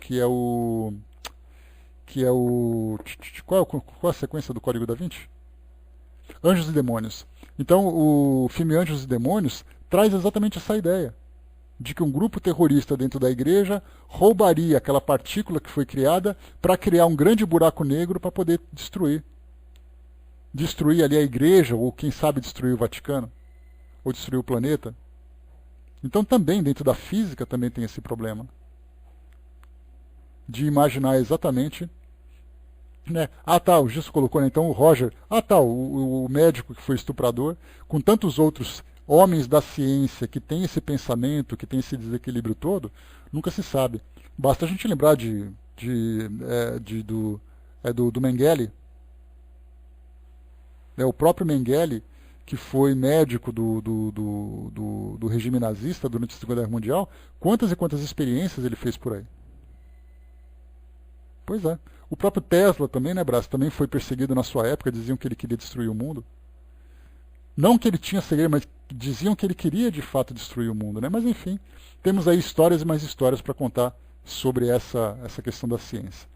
qual a sequência do Código da Vinci? Anjos e Demônios. Então, o filme Anjos e Demônios traz exatamente essa ideia de que um grupo terrorista dentro da igreja roubaria aquela partícula que foi criada para criar um grande buraco negro para poder destruir. Destruir ali a igreja, ou quem sabe destruir o Vaticano, ou destruir o planeta. Então também dentro da física também tem esse problema de imaginar exatamente, né? Ah tá, o Gilson colocou, né? Então o Roger, o médico que foi estuprador, com tantos outros homens da ciência que têm esse pensamento, que tem esse desequilíbrio todo, nunca se sabe. Basta a gente lembrar do Mengele, o próprio Mengele, que foi médico do regime nazista durante a Segunda Guerra Mundial, quantas e quantas experiências ele fez por aí. Pois é. O próprio Tesla também, né, Brás? Também foi perseguido na sua época, diziam que ele queria destruir o mundo. Não que ele tinha segredo, mas diziam que ele queria de fato destruir o mundo, né? Mas enfim, temos aí histórias e mais histórias para contar sobre essa questão da ciência.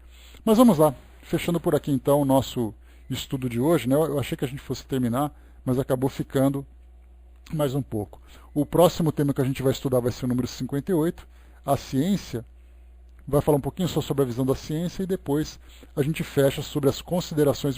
Mas vamos lá, fechando por aqui então o nosso estudo de hoje, né? Eu achei que a gente fosse terminar, mas acabou ficando mais um pouco. O próximo tema que a gente vai estudar vai ser o número 58, a ciência. Vai falar um pouquinho só sobre a visão da ciência e depois a gente fecha sobre as considerações